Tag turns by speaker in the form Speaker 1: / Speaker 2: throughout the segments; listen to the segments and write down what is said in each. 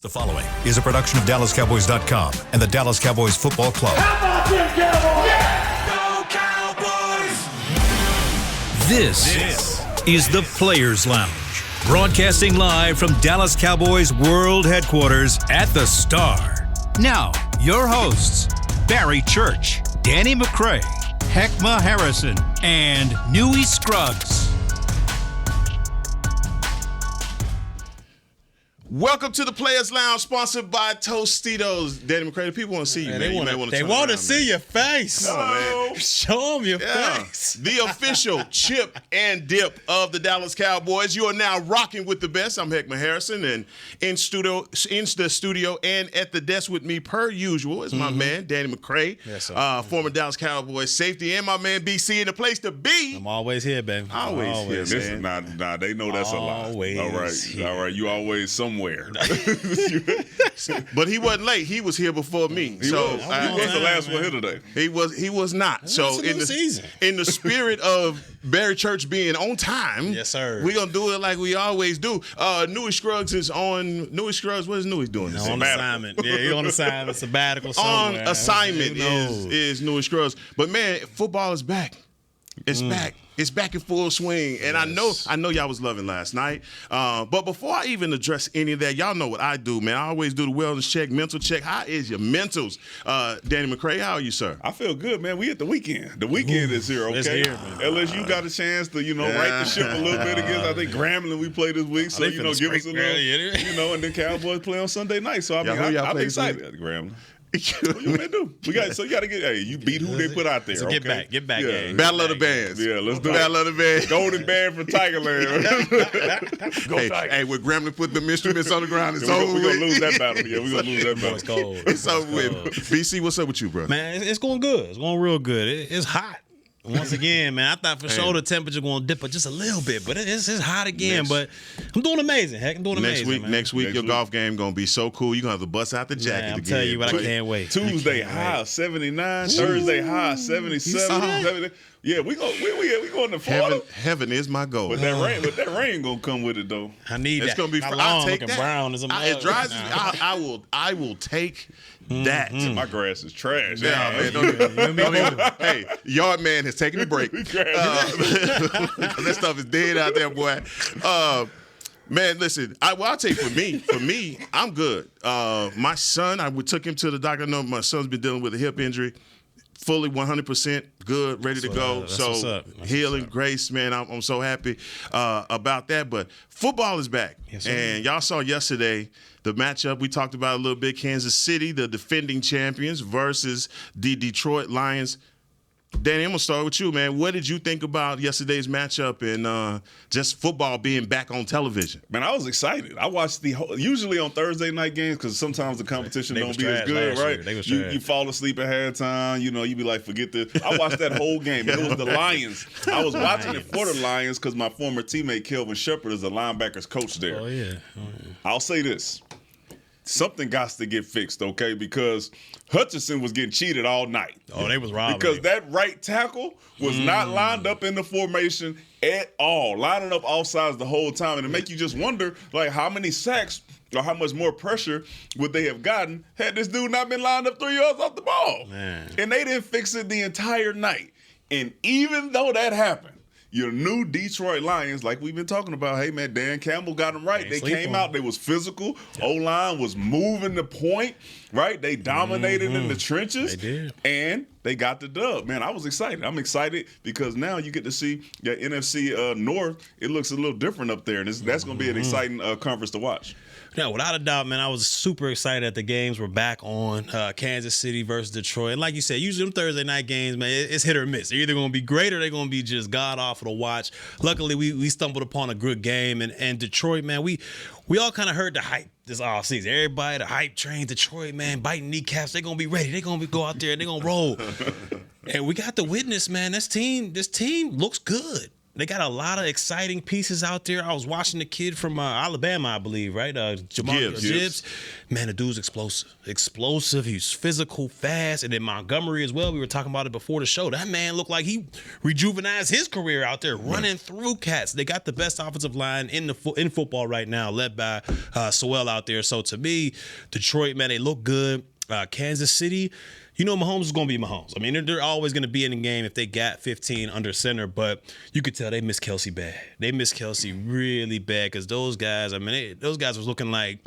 Speaker 1: The following is a production of DallasCowboys.com and the Dallas Cowboys Football Club.
Speaker 2: How about them Cowboys?
Speaker 3: Yeah! Go Cowboys!
Speaker 1: This is the Players Lounge, broadcasting live from Dallas Cowboys World Headquarters at the Star. Now, your hosts, Barry Church, Danny McCray, Heckma Harrison, and Newy Scruggs.
Speaker 4: Welcome to the Players Lounge, sponsored by Tostitos. Danny McCray, the people want to see you, man.
Speaker 5: They want to see your face.
Speaker 4: Come on, man.
Speaker 5: Show them your face.
Speaker 4: The official chip and dip of the Dallas Cowboys. You are now rocking with the best. I'm Heckma Harrison, and in the studio and at the desk with me, per usual, is my man, Danny McCray,
Speaker 5: yes, sir.
Speaker 4: Former Dallas Cowboys safety, and my man, BC, in the place to be.
Speaker 5: I'm always here, baby.
Speaker 4: Always here,
Speaker 6: Listen,
Speaker 4: man.
Speaker 6: nah, they know that's a lie.
Speaker 5: Always
Speaker 6: All right. You always somewhere.
Speaker 4: But he wasn't late. He was here before me.
Speaker 6: He was the last one here today.
Speaker 4: He was not. So in the spirit of Barry Church being on time,
Speaker 5: yes, sir,
Speaker 4: we're gonna do it like we always do. Newy Scruggs is on. Newy Scruggs, what is Newy doing?
Speaker 5: On assignment. Yeah, he's on assignment. Sabbatical somewhere.
Speaker 4: On assignment is Newy Scruggs. But man, football is back. It's back. It's back in full swing, and
Speaker 5: yes.
Speaker 4: I know y'all was loving last night. But before I even address any of that, y'all know what I do, man. I always do the wellness check, mental check. How is your mentals, Danny McCray? How are you, sir?
Speaker 6: I feel good, man. We at the weekend. The weekend is here, okay?
Speaker 5: It's here, man.
Speaker 6: LSU got a chance to, right the ship a little bit against, I think, Grambling we play this week. So, give us a little, and then Cowboys play on Sunday night. So, I'm excited at Grambling. What you gonna do? You got to get. You beat who they put out there.
Speaker 5: So get back,
Speaker 6: yeah.
Speaker 5: gang.
Speaker 4: Battle of the Bands.
Speaker 6: Yeah, let's do it.
Speaker 4: Battle of the Bands.
Speaker 6: Golden Band for Tigerland. Go Tiger.
Speaker 4: Hey, when Grambling put them instruments on the ground, it's over.
Speaker 6: We're gonna lose that battle. Yeah, we're gonna lose that battle.
Speaker 5: It's cold.
Speaker 4: It's over with. BC, what's up with you, bro?
Speaker 5: Man, it's going good. It's going real good. It's hot. Once again, man, I thought for sure the temperature going to dip just a little bit, but it's hot again. But I'm doing amazing, Heck. I'm doing amazing.
Speaker 4: Next week, your golf game going to be so cool. You're going to have to bust out the jacket
Speaker 5: man, I'm
Speaker 4: again.
Speaker 5: telling you what, I can't wait.
Speaker 6: Tuesday high 79, Thursday high 77. 70. Yeah, we going to Florida.
Speaker 4: Heaven is my goal.
Speaker 6: But that rain gonna come with it though.
Speaker 5: I need
Speaker 4: it's
Speaker 5: that.
Speaker 4: gonna be.
Speaker 5: I'll take
Speaker 4: that.
Speaker 5: brown as a
Speaker 4: it drives me. I will take that.
Speaker 6: My grass is trash.
Speaker 4: Yeah, man. Don't even, hey, yard man has taken a break. That stuff is dead out there, boy. Man, listen. I'll tell you, for me, I'm good. My son, we took him to the doctor. I know my son's been dealing with a hip injury. Fully 100% good, ready to go. So healing, grace, man. I'm so happy about that. But football is back.
Speaker 5: Yes,
Speaker 4: and y'all saw yesterday the matchup we talked about a little bit. Kansas City, the defending champions, versus the Detroit Lions. Danny, I'm going to start with you, man. What did you think about yesterday's matchup and just football being back on television?
Speaker 6: Man, I was excited. I watched usually on Thursday night games because sometimes the competition don't be as good, right? You fall asleep at halftime. You be like, forget this. I watched that whole game. It was the Lions. I was watching it for the Lions because my former teammate Kelvin Shepard is the linebackers coach there.
Speaker 5: Oh, yeah.
Speaker 6: I'll say this. Something got to get fixed, okay? Because Hutchinson was getting cheated all night.
Speaker 5: Oh, they was robbing.
Speaker 6: Because that right tackle was not lined up in the formation at all, lining up off sides the whole time. And it make you just wonder, like, how many sacks or how much more pressure would they have gotten had this dude not been lined up 3 yards off the ball?
Speaker 5: Man.
Speaker 6: And they didn't fix it the entire night. And even though that happened, your new Detroit Lions, like we've been talking about, hey, man, Dan Campbell got them right. They came out. They was physical. Yep. O-line was moving the point, right? They dominated in the trenches.
Speaker 5: They did.
Speaker 6: And they got the dub. Man, I was excited. I'm excited because now you get to see NFC North. It looks a little different up there. And that's going to be an exciting conference to watch.
Speaker 5: Yeah, without a doubt, man, I was super excited that the games were back on Kansas City versus Detroit. And like you said, usually them Thursday night games, man, it's hit or miss. They're either going to be great or they're going to be just god-awful to watch. Luckily, we stumbled upon a good game. And Detroit, man, we all kind of heard the hype this offseason. Everybody, the hype train, Detroit, man, biting kneecaps. They're going to be ready. They're going to go out there and they're going to roll. And we got to witness, man, this team looks good. They got a lot of exciting pieces out there. I was watching the kid from Alabama, I believe, right? Gibbs. Man, the dude's explosive. He's physical, fast. And then Montgomery as well. We were talking about it before the show. That man looked like he rejuvenized his career out there, running through cats. They got the best offensive line in football right now, led by Sewell out there. So to me, Detroit, man, they look good. Kansas City, Mahomes is going to be Mahomes. I mean, they're always going to be in the game if they got 15 under center, but you could tell they miss Kelsey bad. They miss Kelsey really bad because those guys, those guys was looking like,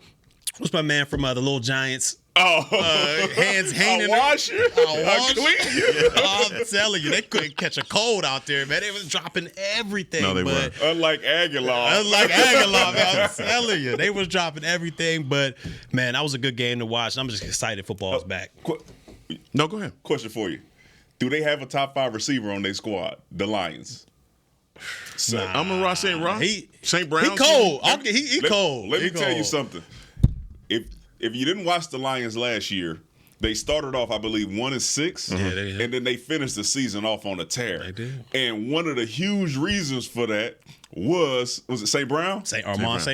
Speaker 5: what's my man from the Little Giants? Hands hanging.
Speaker 6: I'll wash you.
Speaker 5: I'm telling you, they couldn't catch a cold out there, man. They was dropping everything.
Speaker 4: No, they weren't.
Speaker 6: Unlike Aguilar,
Speaker 5: man, I'm telling you, they was dropping everything. But man, that was a good game to watch. I'm just excited football's back.
Speaker 4: No, go ahead.
Speaker 6: Question for you: do they have a top 5 receiver on their squad? The Lions.
Speaker 4: Amon-Ra St. Brown.
Speaker 5: He cold. He cold.
Speaker 6: Let me tell you something. If you didn't watch the Lions last year, they started off, I believe, 1-6, and then they finished the season off on a tear.
Speaker 5: They did.
Speaker 6: And one of the huge reasons for that was it St. Brown?
Speaker 5: St.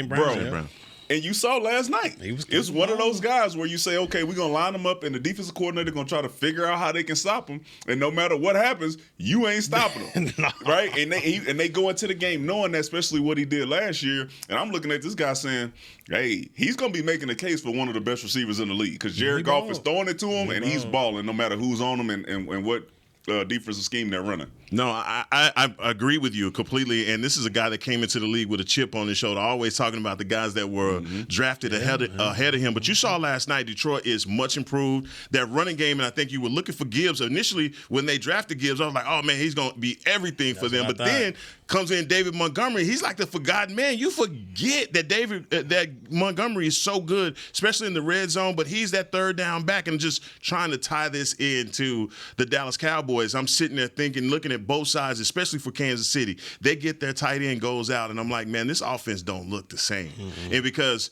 Speaker 5: Brown.
Speaker 6: Bro. And you saw last night. It's one of those guys where you say, okay, we're going to line them up, and the defensive coordinator going to try to figure out how they can stop them. And no matter what happens, you ain't stopping them.
Speaker 5: No.
Speaker 6: Right? And they go into the game knowing that, especially what he did last year. And I'm looking at this guy saying, hey, he's going to be making a case for one of the best receivers in the league because Jared Goff is throwing it to him, and he's balling no matter who's on him and what defensive scheme they're running.
Speaker 4: No, I agree with you completely. And this is a guy that came into the league with a chip on his shoulder, always talking about the guys that were drafted ahead of him. But you saw last night, Detroit is much improved. That running game, and I think you were looking for Gibbs. Initially, when they drafted Gibbs, I was like, oh, man, he's going to be everything for them. But then comes in David Montgomery. He's like the forgotten man. You forget that that Montgomery is so good, especially in the red zone, but he's that third down back and just trying to tie this into the Dallas Cowboys. I'm sitting there thinking, looking at both sides, especially for Kansas City. They get their tight end goes out, and I'm like, man, this offense don't look the same. And because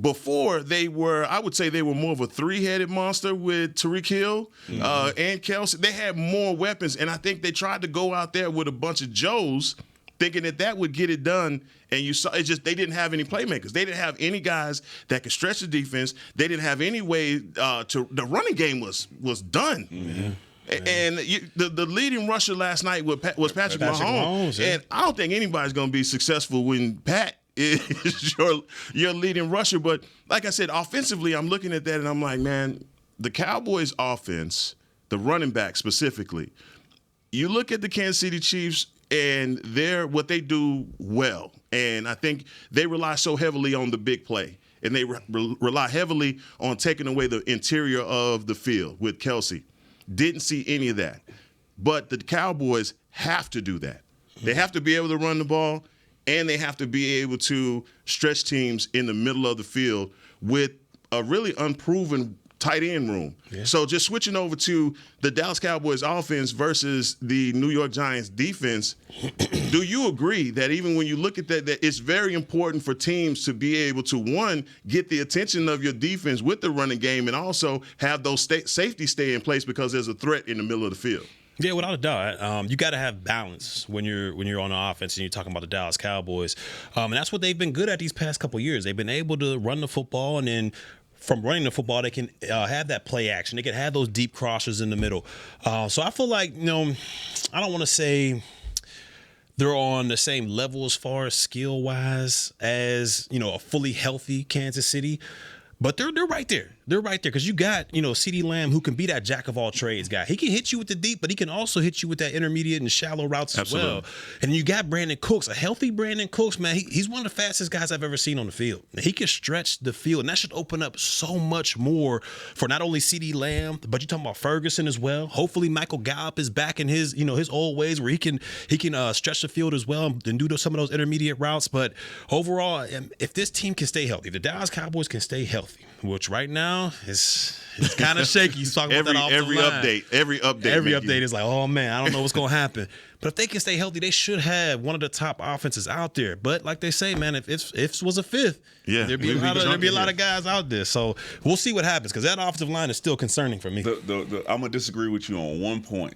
Speaker 4: before I would say they were more of a three-headed monster with Tyreek Hill and Kelsey. They had more weapons, and I think they tried to go out there with a bunch of Joes thinking that would get it done, and you saw they didn't have any playmakers. They didn't have any guys that could stretch the defense. They didn't have any way the running game was done. Mm-hmm. And the leading rusher last night was Patrick Mahomes. And I don't think anybody's going to be successful when Pat is your leading rusher. But like I said, offensively, I'm looking at that and I'm like, man, the Cowboys offense, the running back specifically, you look at the Kansas City Chiefs and what they do well. And I think they rely so heavily on the big play. And they rely heavily on taking away the interior of the field with Kelsey. Didn't see any of that. But the Cowboys have to do that. They have to be able to run the ball, and they have to be able to stretch teams in the middle of the field with a really unproven tight end room. Yeah. So just switching over to the Dallas Cowboys offense versus the New York Giants defense, do you agree that even when you look at that it's very important for teams to be able to, one, get the attention of your defense with the running game and also have those safeties stay in place because there's a threat in the middle of the field?
Speaker 5: Yeah, without a doubt. You got to have balance when you're on the offense and you're talking about the Dallas Cowboys. And that's what they've been good at these past couple of years. They've been able to run the football, and then from running the football, they can have that play action. They can have those deep crossers in the middle. So I feel like, I don't want to say they're on the same level as far as skill-wise as, a fully healthy Kansas City. But they're right there. They're right there because you got, CeeDee Lamb, who can be that jack-of-all-trades guy. He can hit you with the deep, but he can also hit you with that intermediate and shallow routes as well. And you got Brandon Cooks, a healthy Brandon Cooks, man. He's one of the fastest guys I've ever seen on the field. He can stretch the field, and that should open up so much more for not only CeeDee Lamb, but you're talking about Ferguson as well. Hopefully Michael Gallup is back in his, his old ways where he can stretch the field as well and do some of those intermediate routes. But overall, if this team can stay healthy, the Dallas Cowboys can stay healthy, which right now it's kind of shaky. He's talking about that
Speaker 4: every
Speaker 5: update is like, oh man, I don't know what's gonna happen. But if they can stay healthy, they should have one of the top offenses out there. But like they say, man, if was a fifth, there'd be a lot of guys out there. So we'll see what happens because that offensive line is still concerning for me.
Speaker 6: I'm gonna disagree with you on one point.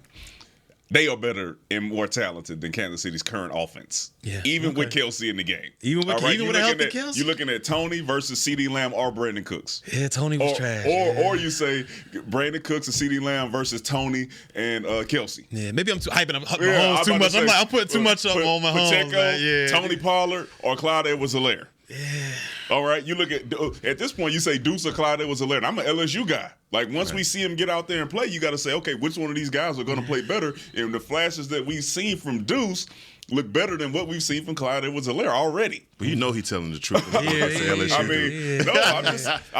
Speaker 6: they are better and more talented than Kansas City's current offense. Yeah, even with Kelce in the game.
Speaker 5: Even with a healthy Kelce?
Speaker 6: You're looking at Tony versus CeeDee Lamb or Brandon Cooks.
Speaker 5: Yeah, Tony was trash.
Speaker 6: Or you say Brandon Cooks and CeeDee Lamb versus Tony and Kelce.
Speaker 5: Yeah, maybe I'm hyping up Mahomes too much. I'm putting too much up on Mahomes.
Speaker 6: Pacheco, Tony Pollard, or Clyde Edwards-Helaire.
Speaker 5: Yeah.
Speaker 6: All right, you look at this point, you say Deuce or Clyde Edwards-Helaire. I'm an LSU guy. Like, once we see him get out there and play, you got to say, okay, which one of these guys are going to play better? And the flashes that we've seen from Deuce look better than what we've seen from Clyde Edwards-Helaire already.
Speaker 4: But you know he's telling the truth.
Speaker 6: I'm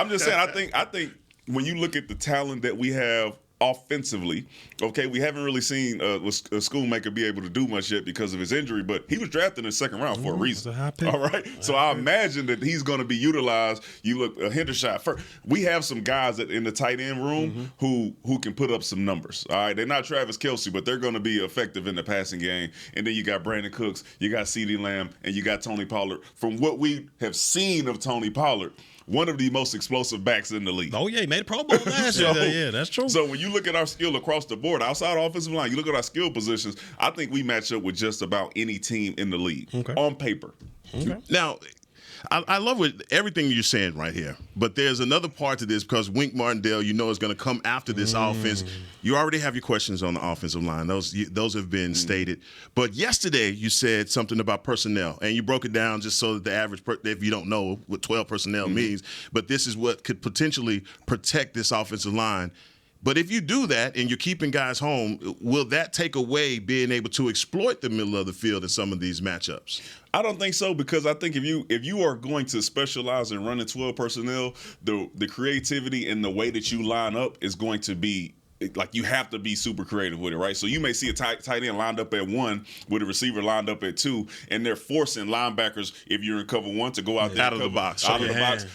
Speaker 6: just saying, I think when you look at the talent that we have offensively, okay, we haven't really seen a Schoonmaker be able to do much yet because of his injury, but he was drafted in the second round for a reason. All right, so I imagine that he's going to be utilized. You look Hendershot first. We have some guys that in the tight end room who can put up some numbers. All right, they're not Travis Kelce, but they're going to be effective in the passing game. And then you got Brandon Cooks, you got CeeDee Lamb, and you got Tony Pollard. From what we have seen of Tony Pollard, one of the most explosive backs in the league.
Speaker 5: Oh, yeah, he made a Pro Bowl last year. Yeah, that's true.
Speaker 6: So when you look at our skill across the board, outside offensive line, you look at our skill positions, I think we match up with just about any team in the league on paper.
Speaker 4: Okay. Now, I love everything you're saying right here, but there's another part to this because Wink Martindale, is going to come after this offense. You already have your questions on the offensive line. Those have been stated. But yesterday you said something about personnel, and you broke it down just so that the average, if you don't know what 12 personnel means, but this is what could potentially protect this offensive line. But if you do that and you're keeping guys home, will that take away being able to exploit the middle of the field in some of these matchups?
Speaker 6: I don't think so, because I think if you are going to specialize in running 12 personnel, the creativity and the way that you line up is going to be like, you have to be super creative with it, right? So you may see a tight end lined up at 1 with a receiver lined up at 2, and they're forcing linebackers, if you're in cover 1, to go out there
Speaker 4: out of the box.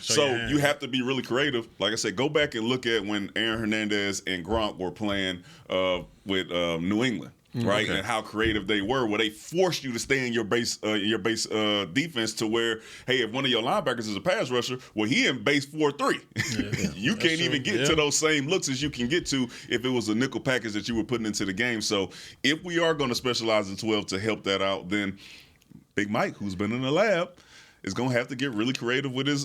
Speaker 6: So you have to be really creative. Like I said, go back and look at when Aaron Hernandez and Gronk were playing with New England. Right, and how creative they were, where they forced you to stay in your base defense, to where, hey, if one of your linebackers is a pass rusher, well, he in base 4-3. You can't even get to those same looks as you can get to if it was a nickel package that you were putting into the game. So if we are going to specialize in 12 to help that out, then Big Mike, who's been in the lab, is going to have to get really creative with his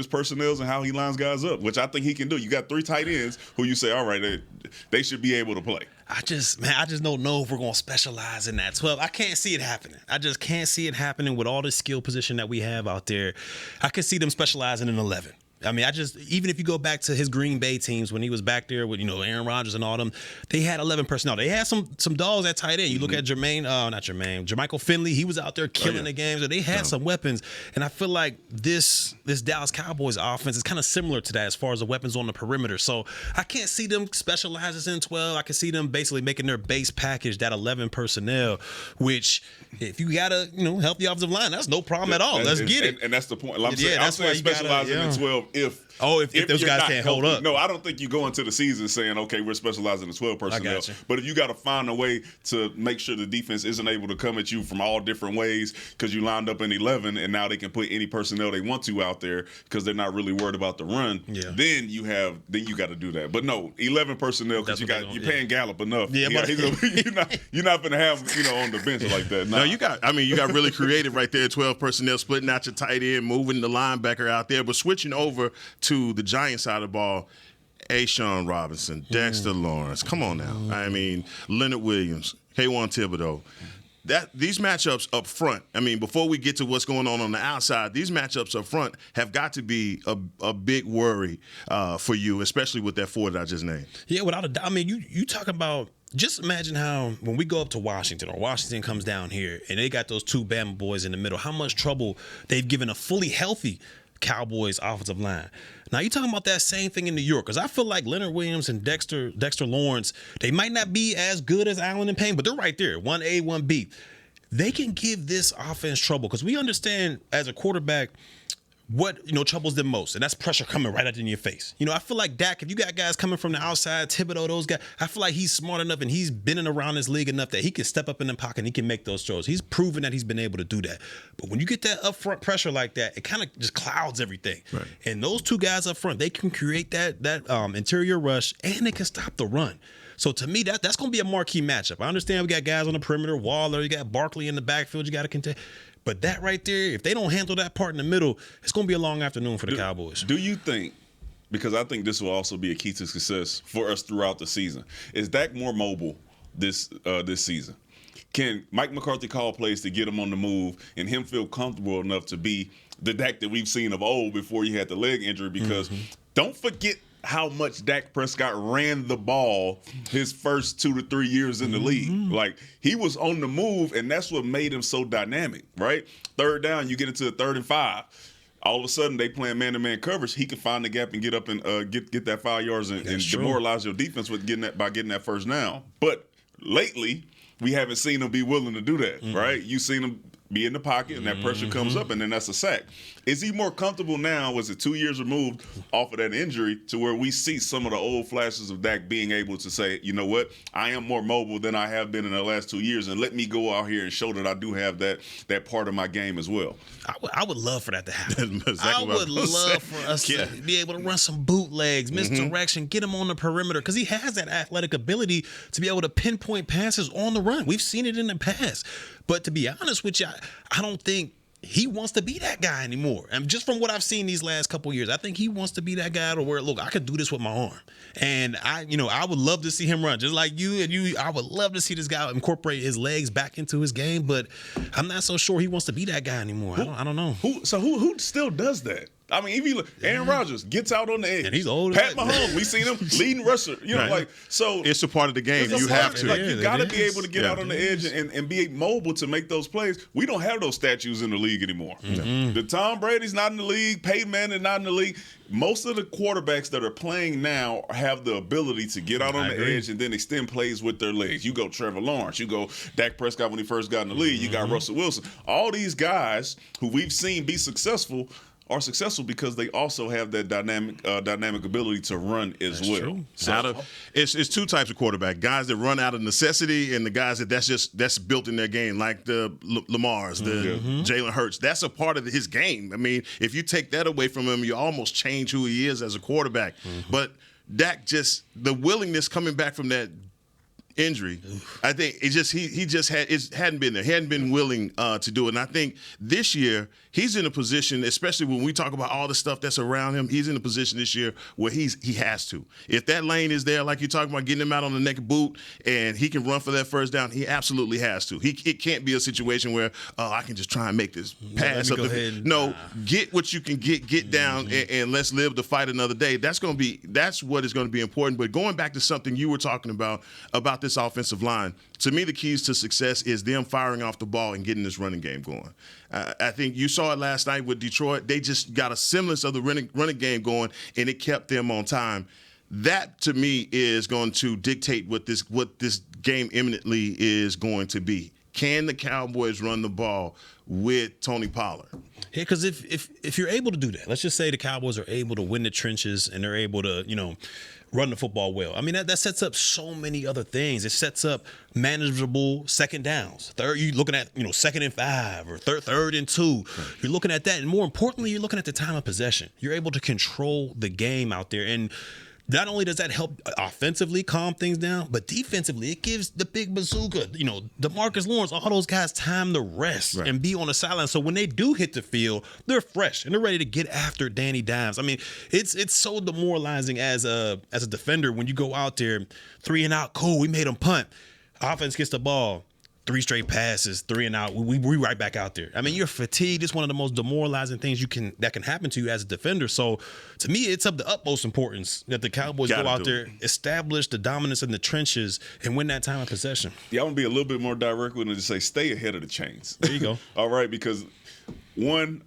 Speaker 6: personnel and how he lines guys up, which I think he can do. You got 3 tight ends who you say, all right, they should be able to play.
Speaker 5: I just don't know if we're going to specialize in that 12. I can't see it happening. I just can't see it happening with all the skill position that we have out there. I could see them specializing in 11. I mean, even if you go back to his Green Bay teams when he was back there with, Aaron Rodgers and all them, they had 11 personnel. They had some dogs at tight end. You look at Jermichael Finley, he was out there killing the games. So they had some weapons. And I feel like this Dallas Cowboys offense is kind of similar to that as far as the weapons on the perimeter. So I can't see them specializing in 12. I can see them basically making their base package that 11 personnel, which if you got to, help the offensive line, that's no problem at all. Let's get it.
Speaker 6: And that's the point. I'm saying specializing in 12 if
Speaker 5: those guys can't hold up.
Speaker 6: No, I don't think you go into the season saying, okay, we're specializing in 12 personnel. But if you got to find a way to make sure the defense isn't able to come at you from all different ways because you lined up in 11 and now they can put any personnel they want to out there because they're not really worried about the run, then you got to do that. But no, 11 personnel because you're paying Gallup enough. Yeah, you're not going to have on the bench like that.
Speaker 4: No, you got really creative right there. 12 personnel, splitting out your tight end, moving the linebacker out there, but switching over to the Giants side of the ball. A'Shawn Robinson, Dexter Lawrence. Come on now. I mean, Leonard Williams, Kayvon Thibodeau. These matchups up front, before we get to what's going on the outside, these matchups up front have got to be a big worry for you, especially with that 4 that I just named.
Speaker 5: Yeah, without a doubt. You talk about, just imagine how when we go up to Washington or Washington comes down here and they got those 2 Bama boys in the middle, how much trouble they've given a fully healthy Cowboys offensive line. Now you're talking about that same thing in New York, because I feel like Leonard Williams and Dexter Lawrence, they might not be as good as Allen and Payne, but they're right there, 1A, 1B. They can give this offense trouble, because we understand as a quarterback what troubles them most, and that's pressure coming right in your face. I feel like Dak, if you got guys coming from the outside, Thibodeau, those guys, I feel like he's smart enough and he's been in around this league enough that he can step up in the pocket and he can make those throws. He's proven that he's been able to do that. But when you get that upfront pressure like that, it kind of just clouds everything. Right. And those 2 guys up front, they can create that interior rush and they can stop the run. So to me, that's going to be a marquee matchup. I understand we got guys on the perimeter, Waller, you got Barkley in the backfield, you got to contend. But that right there, if they don't handle that part in the middle, it's going to be a long afternoon for the Cowboys.
Speaker 6: Do you think, because I think this will also be a key to success for us throughout the season, is Dak more mobile this season? Can Mike McCarthy call plays to get him on the move and him feel comfortable enough to be the Dak that we've seen of old before he had the leg injury? Because don't forget how much Dak Prescott ran the ball his first 2 to 3 years in the league. Like, he was on the move, and that's what made him so dynamic, right? Third down, you get into the 3rd and 5. All of a sudden, they playing man-to-man coverage. He can find the gap and get up and get that 5 yards and demoralize your defense with getting that first down. But lately, we haven't seen him be willing to do that, right? You've seen him be in the pocket, and that pressure comes up, and then that's a sack. Is he more comfortable now? Was it 2 years removed off of that injury to where we see some of the old flashes of Dak being able to say, you know what, I am more mobile than I have been in the last 2 years, and let me go out here and show that I do have that part of my game as well?
Speaker 5: I would love for that to happen.
Speaker 4: Exactly
Speaker 5: I would love for us to be able to run some bootlegs, misdirection, get him on the perimeter, because he has that athletic ability to be able to pinpoint passes on the run. We've seen it in the past. But to be honest with you, I don't think he wants to be that guy anymore. And just from what I've seen these last couple of years, I think he wants to be that guy to where, look, I could do this with my arm. And I would love to see him run just like you. I would love to see this guy incorporate his legs back into his game, but I'm not so sure he wants to be that guy anymore. I don't know.
Speaker 6: Who still does that? I mean, if you look, Aaron Rodgers gets out on the edge.
Speaker 5: And he's old.
Speaker 6: Pat Mahomes, we seen him leading rusher. So
Speaker 4: it's a part of the game. You have to.
Speaker 6: Like, you got to be able to get out on the edge and be mobile to make those plays. We don't have those statues in the league anymore. The Tom Brady's not in the league. Peyton Manning not in the league. Most of the quarterbacks that are playing now have the ability to get out on the edge and then extend plays with their legs. You go Trevor Lawrence. You go Dak Prescott when he first got in the league. You got Russell Wilson. All these guys who we've seen be successful are successful because they also have that dynamic ability to run as well.
Speaker 5: True.
Speaker 6: So
Speaker 4: it's two types of quarterback: guys that run out of necessity, and the guys that's built in their game, like the Lamars, the Jalen Hurts. That's a part of his game. I mean, if you take that away from him, you almost change who he is as a quarterback. But Dak, just the willingness coming back from that injury, I think it hadn't been there. He hadn't been willing to do it. And I think this year he's in a position, especially when we talk about all the stuff that's around him, he's in a position this year where he has to. If that lane is there, like you're talking about, getting him out on the naked boot and he can run for that first down, he absolutely has to. It can't be a situation where I can just try and make this pass. Get what you can get down and let's live to fight another day. That's what is going to be important. But going back to something you were talking about this offensive line, to me, the keys to success is them firing off the ball and getting this running game going. I think you saw it last night with Detroit. They just got a semblance of the running game going, and it kept them on time. That, to me, is going to dictate what this game imminently is going to be. Can the Cowboys run the ball with Tony Pollard?
Speaker 5: Yeah, because if you're able to do that, let's just say the Cowboys are able to win the trenches and they're able to, run the football well. I mean, that sets up so many other things. It sets up manageable second downs. You're looking at, 2nd and 5 or 3rd and 2. You're looking at that. And more importantly, you're looking at the time of possession. You're able to control the game out there. And not only does that help offensively calm things down, but defensively, it gives the big bazooka, DeMarcus Lawrence, all those guys time to rest and be on the sideline. So when they do hit the field, they're fresh and they're ready to get after Danny Dimes. I mean, it's so demoralizing as a defender when you go out there, 3 and out, cool, we made them punt. Offense gets the ball. 3 straight passes, 3 and out. We right back out there. I mean, you're fatigued. It's one of the most demoralizing things that can happen to you as a defender. So, to me, it's of the utmost importance that the Cowboys go out there, establish the dominance in the trenches, and win that time of possession.
Speaker 6: Yeah, I'm gonna be a little bit more direct with it to say, stay ahead of the chains.
Speaker 5: There you go.
Speaker 6: All right, because one,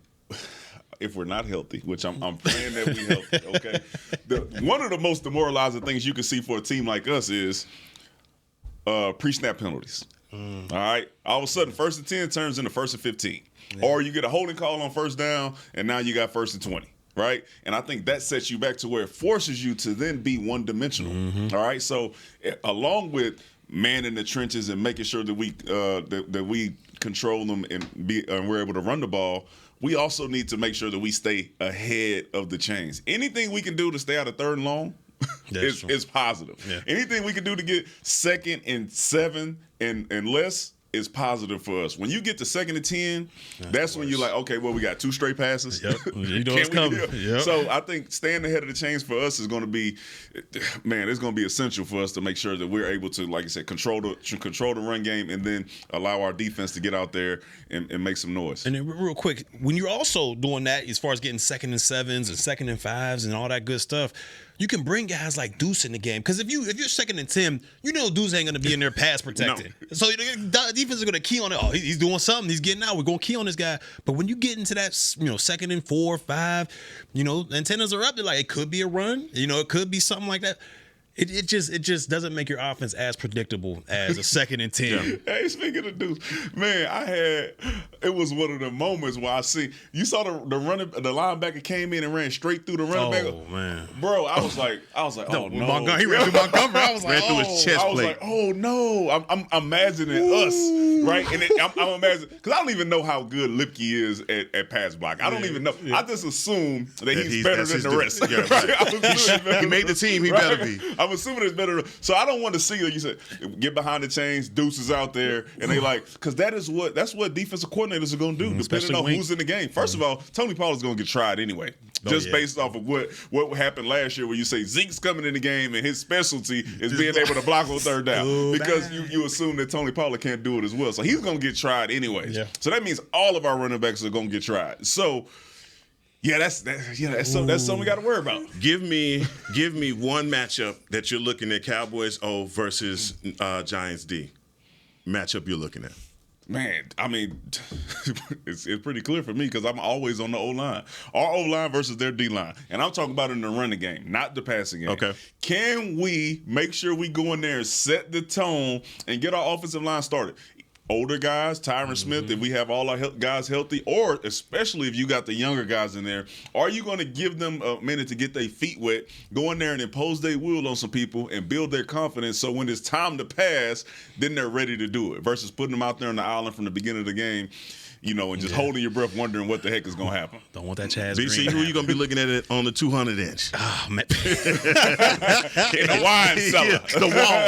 Speaker 6: if we're not healthy, which I'm praying that we healthy, okay. One of the most demoralizing things you can see for a team like us is pre-snap penalties. All right. All of a sudden, 1st and 10 turns into 1st and 15. Yeah. Or you get a holding call on 1st down, and now you got 1st and 20. Right? And I think that sets you back to where it forces you to then be one-dimensional. All right. So along with man in the trenches and making sure that we control them and we're able to run the ball, we also need to make sure that we stay ahead of the chains. Anything we can do to stay out of 3rd and long, is positive. Yeah. Anything we can do to get 2nd and 7 and less is positive for us. When you get to 2nd and 10, that's when you're like, okay, well, we got 2 straight passes.
Speaker 5: Yep. You know it's coming. Yep.
Speaker 6: So I think staying ahead of the chains for us is going to be, man, it's going to be essential for us to make sure that we're able to, like I said, control the run game and then allow our defense to get out there and make some noise.
Speaker 5: And then real quick, when you're also doing that as far as getting 2nd and 7s and 2nd and 5s and all that good stuff, you can bring guys like Deuce in the game. Because if you're 2nd and 10, you know Deuce ain't going to be in there pass protected. No. So the defense is going to key on it. Oh, he's doing something. He's getting out. We're going to key on this guy. But when you get into that, 2nd and 4, 5, antennas are up. They're like, it could be a run. It could be something like that. It just doesn't make your offense as predictable as a 2nd and 10.
Speaker 6: Hey, speaking of Deuce, man, it was one of the moments where I see you saw the linebacker came in and ran straight through the running back.
Speaker 5: Oh man,
Speaker 6: bro, I was like, oh no,
Speaker 5: he ran through Montgomery. I was like,
Speaker 4: ran through his chest plate.
Speaker 6: I was like, oh no, I'm imagining us, right? And I'm imagining because I don't even know how good Lipke is at pass block. I don't even know. I just assume that he's better than the rest.
Speaker 4: Yeah, right. He made the team. He better be.
Speaker 6: I'm assuming it's better. So I don't want to see, like you said, get behind the chains, Deuces out there, and they because that's what defensive coordinators are going to do, depending on who's in the game. First of all, Tony Pollard's going to get tried anyway, based off of what happened last year, where you say Zeke's coming in the game and his specialty is being able to block on 3rd down, because you assume that Tony Pollard can't do it as well. So he's going to get tried anyway. Yeah. So that means all of our running backs are going to get tried. So. Yeah, that's something we got to worry about.
Speaker 4: Give me one matchup that you're looking at, Cowboys O versus Giants D. Matchup you're looking at.
Speaker 6: Man, I mean, it's pretty clear for me because I'm always on the O-line. Our O-line versus their D-line. And I'm talking about in the running game, not the passing game.
Speaker 4: Okay.
Speaker 6: Can we make sure we go in there and set the tone and get our offensive line started? Older guys, Tyron Smith, if we have all our guys healthy, or especially if you got the younger guys in there, are you going to give them a minute to get their feet wet, go in there and impose their will on some people and build their confidence so when it's time to pass, then they're ready to do it, versus putting them out there on the island from the beginning of the game, and just holding your breath wondering what the heck is going to happen.
Speaker 5: Don't want that Chaz
Speaker 4: BC,
Speaker 5: Green.
Speaker 4: who are you going to be looking at it on the 200-inch?
Speaker 5: Oh, man.
Speaker 6: In the wine cellar.
Speaker 4: Yeah,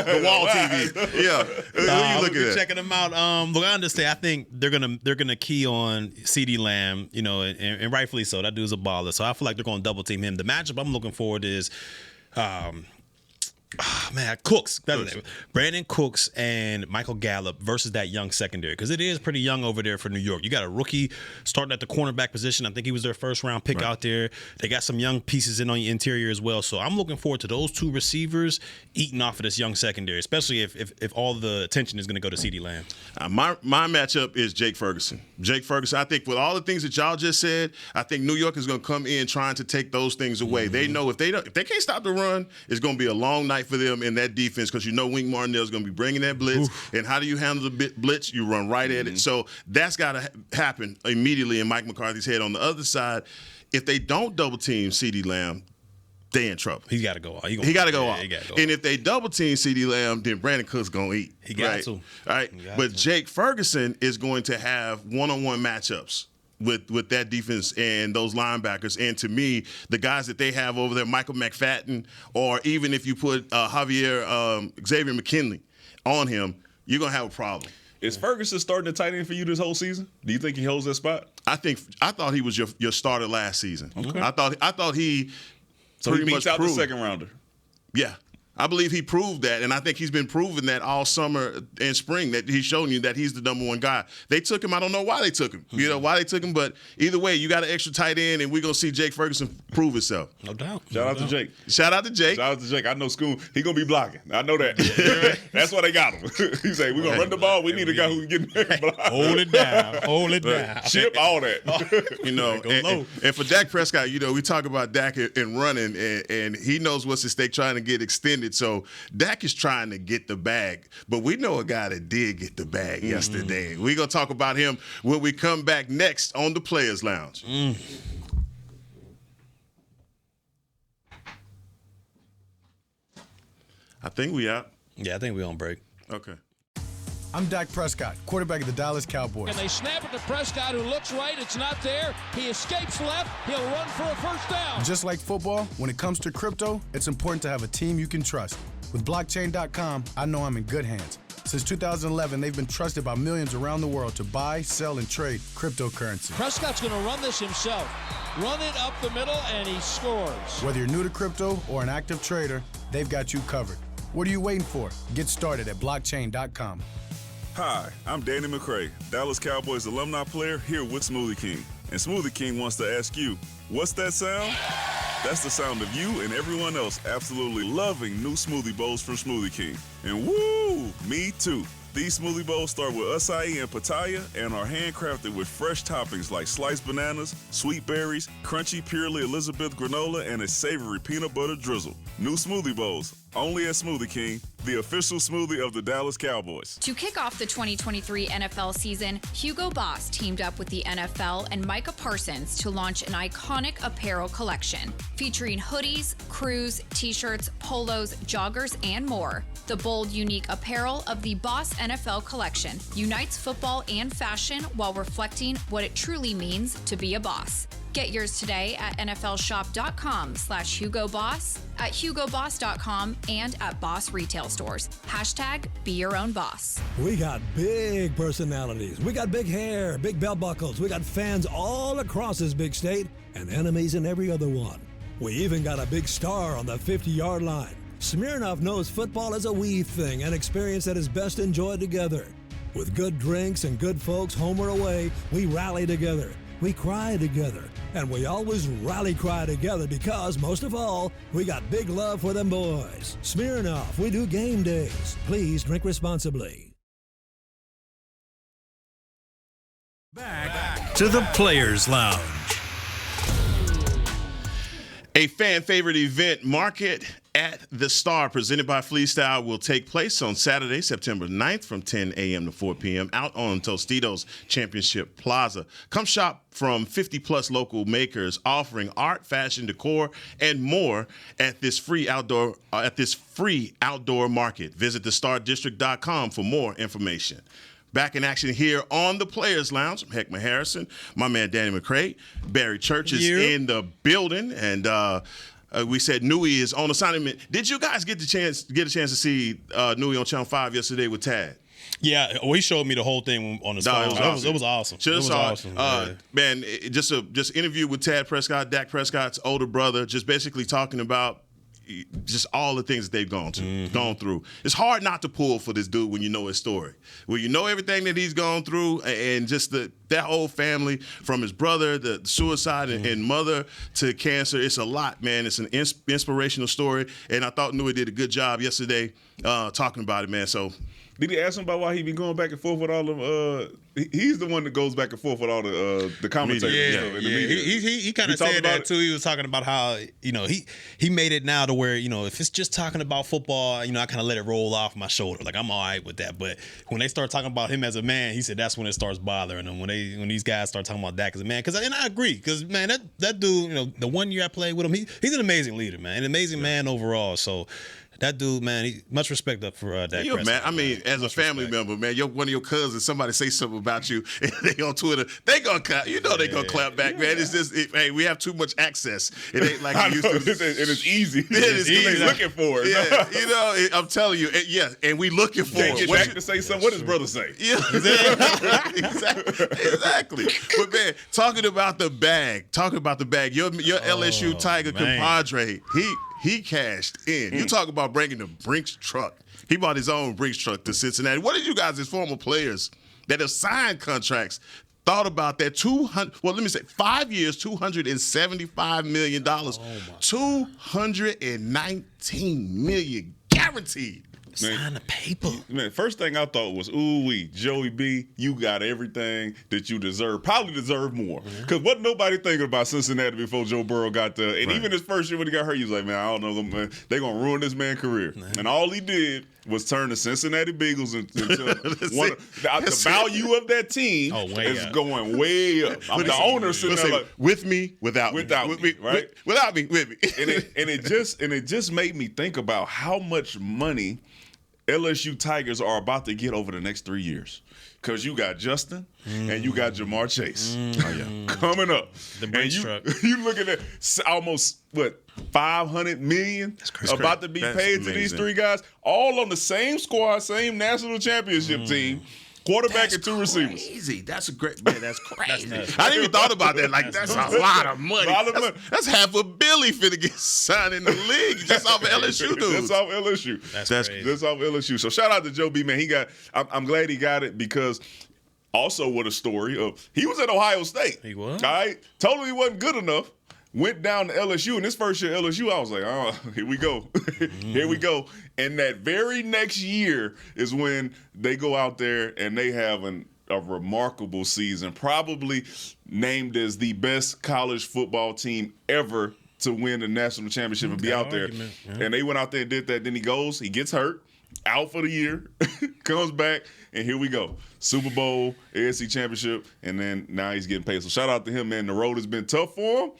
Speaker 4: the wall TV. Yeah. Who are you looking at?
Speaker 5: Checking them out. Look, I understand. I think they're gonna key on CeeDee Lamb, and rightfully so. That dude's a baller. So I feel like they're going to double team him. The matchup I'm looking forward to is Cooks. Brandon Cooks and Michael Gallup versus that young secondary, because it is pretty young over there for New York. You got a rookie starting at the cornerback position. I think he was their 1st-round pick out there. They got some young pieces in on the interior as well. So I'm looking forward to those 2 receivers eating off of this young secondary, especially if all the attention is going to go to CeeDee Lamb.
Speaker 4: My matchup is Jake Ferguson. Jake Ferguson, I think with all the things that y'all just said, I think New York is going to come in trying to take those things away. Mm-hmm. They know if they can't stop the run, it's going to be a long night for them in that defense, because Wink Martindale is going to be bringing that blitz. Oof. And how do you handle the blitz? You run right at it. So that's got to happen immediately in Mike McCarthy's head. On the other side, if they don't double team CeeDee Lamb, they in trouble.
Speaker 5: He's got to go off.
Speaker 4: He got to go off. And if they double team CeeDee Lamb, then Brandon Cooks going to eat.
Speaker 5: He got to.
Speaker 4: All right. But Jake Ferguson is going to have one-on-one matchups with that defense and those linebackers. And to me, the guys that they have over there, Michael McFadden, or even if you put Xavier McKinley on him, you're going to have a problem.
Speaker 6: Is Ferguson starting to tight end for you this whole season? Do you think he holds that spot?
Speaker 4: I thought he was your starter last season. Okay. I thought he
Speaker 6: so pretty he beats much out proved. The 2nd rounder.
Speaker 4: Yeah. I believe he proved that, and I think he's been proving that all summer and spring, that he's shown you that he's the number 1 guy. They took him. I don't know why they took him. Why they took him, but either way, you got an extra tight end, and we're going to see Jake Ferguson prove himself.
Speaker 5: No doubt.
Speaker 6: Shout out to Jake.
Speaker 4: Shout out to Jake.
Speaker 6: I know School. He going to be blocking. I know that. That's why they got him. He say, we're going to run the ball. We need a guy who can get in there.
Speaker 5: Hold it down. Hold it down.
Speaker 6: Chip, all that.
Speaker 4: And for Dak Prescott, we talk about Dak and running, and he knows what's at stake trying to get extended. So Dak is trying to get the bag, but we know a guy that did get the bag yesterday. We're going to talk about him when we come back next on the Players Lounge. I think we out.
Speaker 5: Yeah, I think we on break.
Speaker 4: Okay.
Speaker 2: I'm Dak Prescott, quarterback of the Dallas Cowboys.
Speaker 7: And they snap it to Prescott, who looks right. It's not there. He escapes left. He'll run for a first down.
Speaker 2: Just like football, when it comes to crypto, it's important to have a team you can trust. With blockchain.com, I know I'm in good hands. Since 2011, they've been trusted by millions around the world to buy, sell, and trade cryptocurrency.
Speaker 7: Prescott's going to run this himself. Run it up the middle, and he scores.
Speaker 2: Whether you're new to crypto or an active trader, they've got you covered. What are you waiting for? Get started at blockchain.com.
Speaker 6: Hi, I'm Danny McCray, Dallas Cowboys alumni player here with Smoothie King. And Smoothie King wants to ask you, what's that sound? That's the sound of you and everyone else absolutely loving new smoothie bowls from Smoothie King. And woo, me too. These smoothie bowls start with acai and pitaya and are handcrafted with fresh toppings like sliced bananas, sweet berries, crunchy Purely Elizabeth granola, and a savory peanut butter drizzle. New smoothie bowls, only at Smoothie King, the official smoothie of the Dallas Cowboys.
Speaker 8: To kick off the 2023 NFL season, Hugo Boss teamed up with the NFL and Micah Parsons to launch an iconic apparel collection featuring hoodies, crews, t-shirts, polos, joggers, and more. The bold, unique apparel of the Boss NFL collection unites football and fashion while reflecting what it truly means to be a boss. Get yours today at nflshop.com/HugoBoss, at HugoBoss.com, and at Boss retail stores. #Be your own boss.
Speaker 9: We got big personalities. We got big hair, big belt buckles. We got fans all across this big state and enemies in every other one. We even got a big star on the 50-yard line. Smirnoff knows football is a we thing, an experience that is best enjoyed together. With good drinks and good folks home or away, we rally together. We cry together, and we always rally cry together because, most of all, we got big love for them boys. Smirnoff, we do game days. Please drink responsibly.
Speaker 1: Back to the Players Lounge.
Speaker 4: A fan favorite event, Market at the Star, presented by Fleestyle, will take place on Saturday, September 9th from 10 a.m. to 4 p.m. out on Tostitos Championship Plaza. Come shop from 50-plus local makers offering art, fashion, decor, and more at this free outdoor market. Visit thestardistrict.com for more information. Back in action here on the Players Lounge. I'm Heckman Harrison, my man Danny McCray. Barry Church is in the building, and we said Nui is on assignment. Did you guys get a chance to see Nui on Channel 5 yesterday with Tad?
Speaker 5: Yeah, well, he showed me the whole thing on the phone. It was awesome.
Speaker 4: It was awesome. Man, just interview with Dak Prescott's older brother, just basically talking about just all the things that they've gone through. It's hard not to pull for this dude when you know his story. When you know everything that he's gone through, and just that whole family, from his brother, the suicide and mother to cancer. It's a lot, man. It's an inspirational story, and I thought Nui did a good job yesterday talking about it, man. So,
Speaker 6: did he ask him about why he been going back and forth with all of he's the one that goes back and forth with all the commentators and stuff in the media.
Speaker 5: He kind of said that too. He was talking about how, he made it now to where, if it's just talking about football, I kind of let it roll off my shoulder. Like, I'm all right with that. But when they start talking about him as a man, he said that's when it starts bothering him. When these guys start talking about Dak as a man. And I agree. Because, man, that dude, the 1 year I played with him, he's an amazing leader, man. An amazing man overall. So, that dude, man, much respect up for Dak Prescott.
Speaker 4: Man, I mean, as a family member, man, one of your cousins, somebody say something about you, and they on Twitter, they gonna clap. They gonna clap back, man. It's just, hey, we have too much access. It ain't like you used to.
Speaker 6: And it's easy. It's easy. They looking for it.
Speaker 4: Yeah, I'm telling you, and we looking for it.
Speaker 6: Get Dak to say something. What does brother say?
Speaker 4: Yeah, exactly. But man, talking about the bag, your LSU Tiger compadre, he cashed in. You talk about bringing the Brinks truck. He bought his own Brinks truck to Cincinnati. What did you guys, as former players that have signed contracts, thought about that 5 years, $275 million, $219 million guaranteed.
Speaker 5: Sign the paper.
Speaker 6: Man, first thing I thought was, ooh-wee, Joey B, you got everything that you deserve. Probably deserve more. Because wasn't nobody thinking about Cincinnati before Joe Burrow got there. And even his first year when he got hurt, he was like, man, I don't know, man, they're going to ruin this man's career. And all he did was turn the Cincinnati Bengals into the value of that team is going way up. The owner sitting there like,
Speaker 4: with me, without me, right? Without me, with me.
Speaker 6: and it just made me think about how much money LSU Tigers are about to get over the next 3 years. Because you got Justin and you got Jamar Chase coming up.
Speaker 5: The Brinks truck.
Speaker 6: You looking at almost, $500 million about to be paid to these three guys, all on the same squad, same national championship team. Quarterback and 2 receivers.
Speaker 4: Crazy. That's a great man. That's crazy. I didn't even thought about that. Like, that's a lot of money. That's $500 million finna get signed in the league just off of LSU dudes.
Speaker 6: That's off LSU.
Speaker 5: That's crazy.
Speaker 6: That's off LSU. So shout out to Joe B. Man. I'm glad he got it because also with a story of he was at Ohio State.
Speaker 5: He was.
Speaker 6: All right. Totally wasn't good enough. Went down to LSU, and this first year at LSU, I was like, oh, here we go. Here we go. And that very next year is when they go out there and they have a remarkable season, probably named as the best college football team ever to win the national championship and be out there. And they went out there and did that. Then he gets hurt, out for the year, comes back, and here we go. Super Bowl, AFC championship, and then now he's getting paid. So shout out to him, man. The road has been tough for him.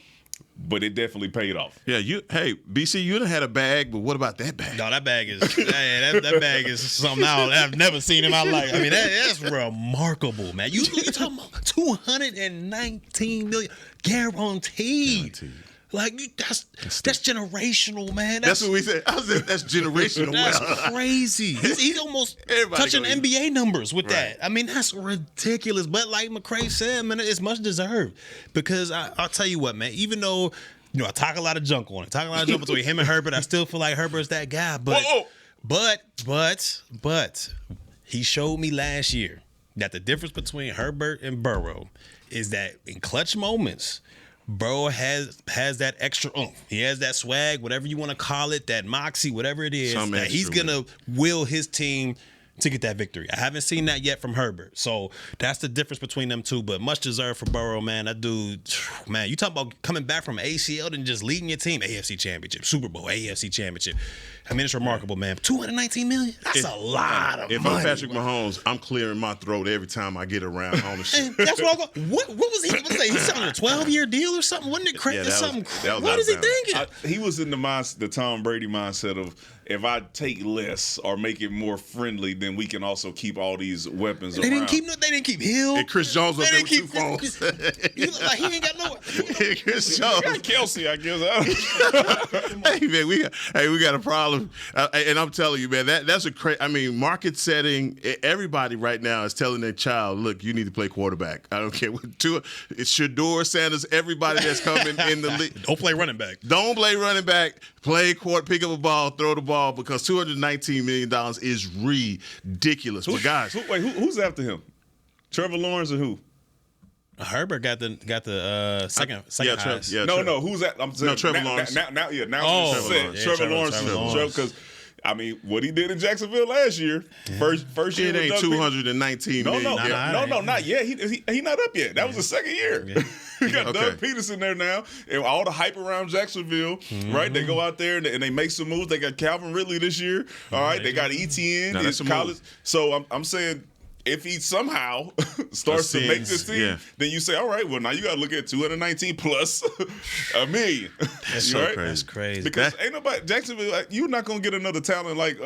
Speaker 6: But it definitely paid off.
Speaker 4: Yeah, BC, you done had a bag, but what about that bag?
Speaker 5: No, that bag is that bag is something I've never seen in my life. I mean, that's remarkable, man. You talking about $219 million guaranteed. Like that's generational, man.
Speaker 4: That's what we said. That's generational.
Speaker 5: That's crazy. He's almost touching NBA numbers with that. I mean, that's ridiculous. But like McCray said, man, it's much deserved. Because I'll tell you what, man. Even though I talk a lot of junk on it, talk a lot of junk between him and Herbert, I still feel like Herbert's that guy. But he showed me last year that the difference between Herbert and Burrow is that in clutch moments, Burrow has that extra oomph. He has that swag, whatever you want to call it, that moxie, whatever it is, that he's going to will his team to get that victory. I haven't seen that yet from Herbert. So that's the difference between them two, but much deserved for Burrow, man. That dude, man, you talk about coming back from ACL and just leading your team. AFC Championship, Super Bowl, AFC Championship. I mean, it's remarkable, man. $219 million? That's a lot of money.
Speaker 4: If I'm Patrick Mahomes, I'm clearing my throat every time I get around ownership.
Speaker 5: That's what I go. What was he? He's selling a 12-year deal or something? Wasn't it crazy? What is he thinking?
Speaker 6: He was in the Tom Brady mindset of, if I take less or make it more friendly, then we can also keep all these weapons around.
Speaker 5: They didn't keep Hill.
Speaker 4: And Chris Jones was there with 2 phones.
Speaker 5: He look like he ain't got no.
Speaker 4: Chris Jones.
Speaker 6: Got Kelsey, I guess.
Speaker 4: Hey man, we got a problem. And I'm telling you, man, that's a crazy. I mean, market setting. Everybody right now is telling their child, look, you need to play quarterback. I don't care what. It's Shador, Sanders, everybody that's coming in the league.
Speaker 5: Don't play running back.
Speaker 4: Don't play running back. Play pick up a ball, throw the ball, because $219 million is ridiculous. But guys,
Speaker 6: who's after him? Trevor Lawrence or who?
Speaker 5: Herbert got the second highest.
Speaker 6: No, who's that? I'm saying
Speaker 4: Trevor Lawrence.
Speaker 6: Trevor Lawrence. Because I mean, what he did in Jacksonville last year, first year.
Speaker 4: It ain't $219 million.
Speaker 6: No, not yet. He not up yet. That was the second year. Yeah. We got Doug Peterson there now, and all the hype around Jacksonville, right? They go out there and they make some moves. They got Calvin Ridley this year. All right, they got ETN.
Speaker 4: That's
Speaker 6: college. So I'm saying, if he somehow starts to make this team, then you say, all right, well, now you got to look at 219 plus $1 million.
Speaker 5: That's
Speaker 6: right?
Speaker 5: That's crazy.
Speaker 6: Because ain't nobody Jacksonville. You're not gonna get another talent like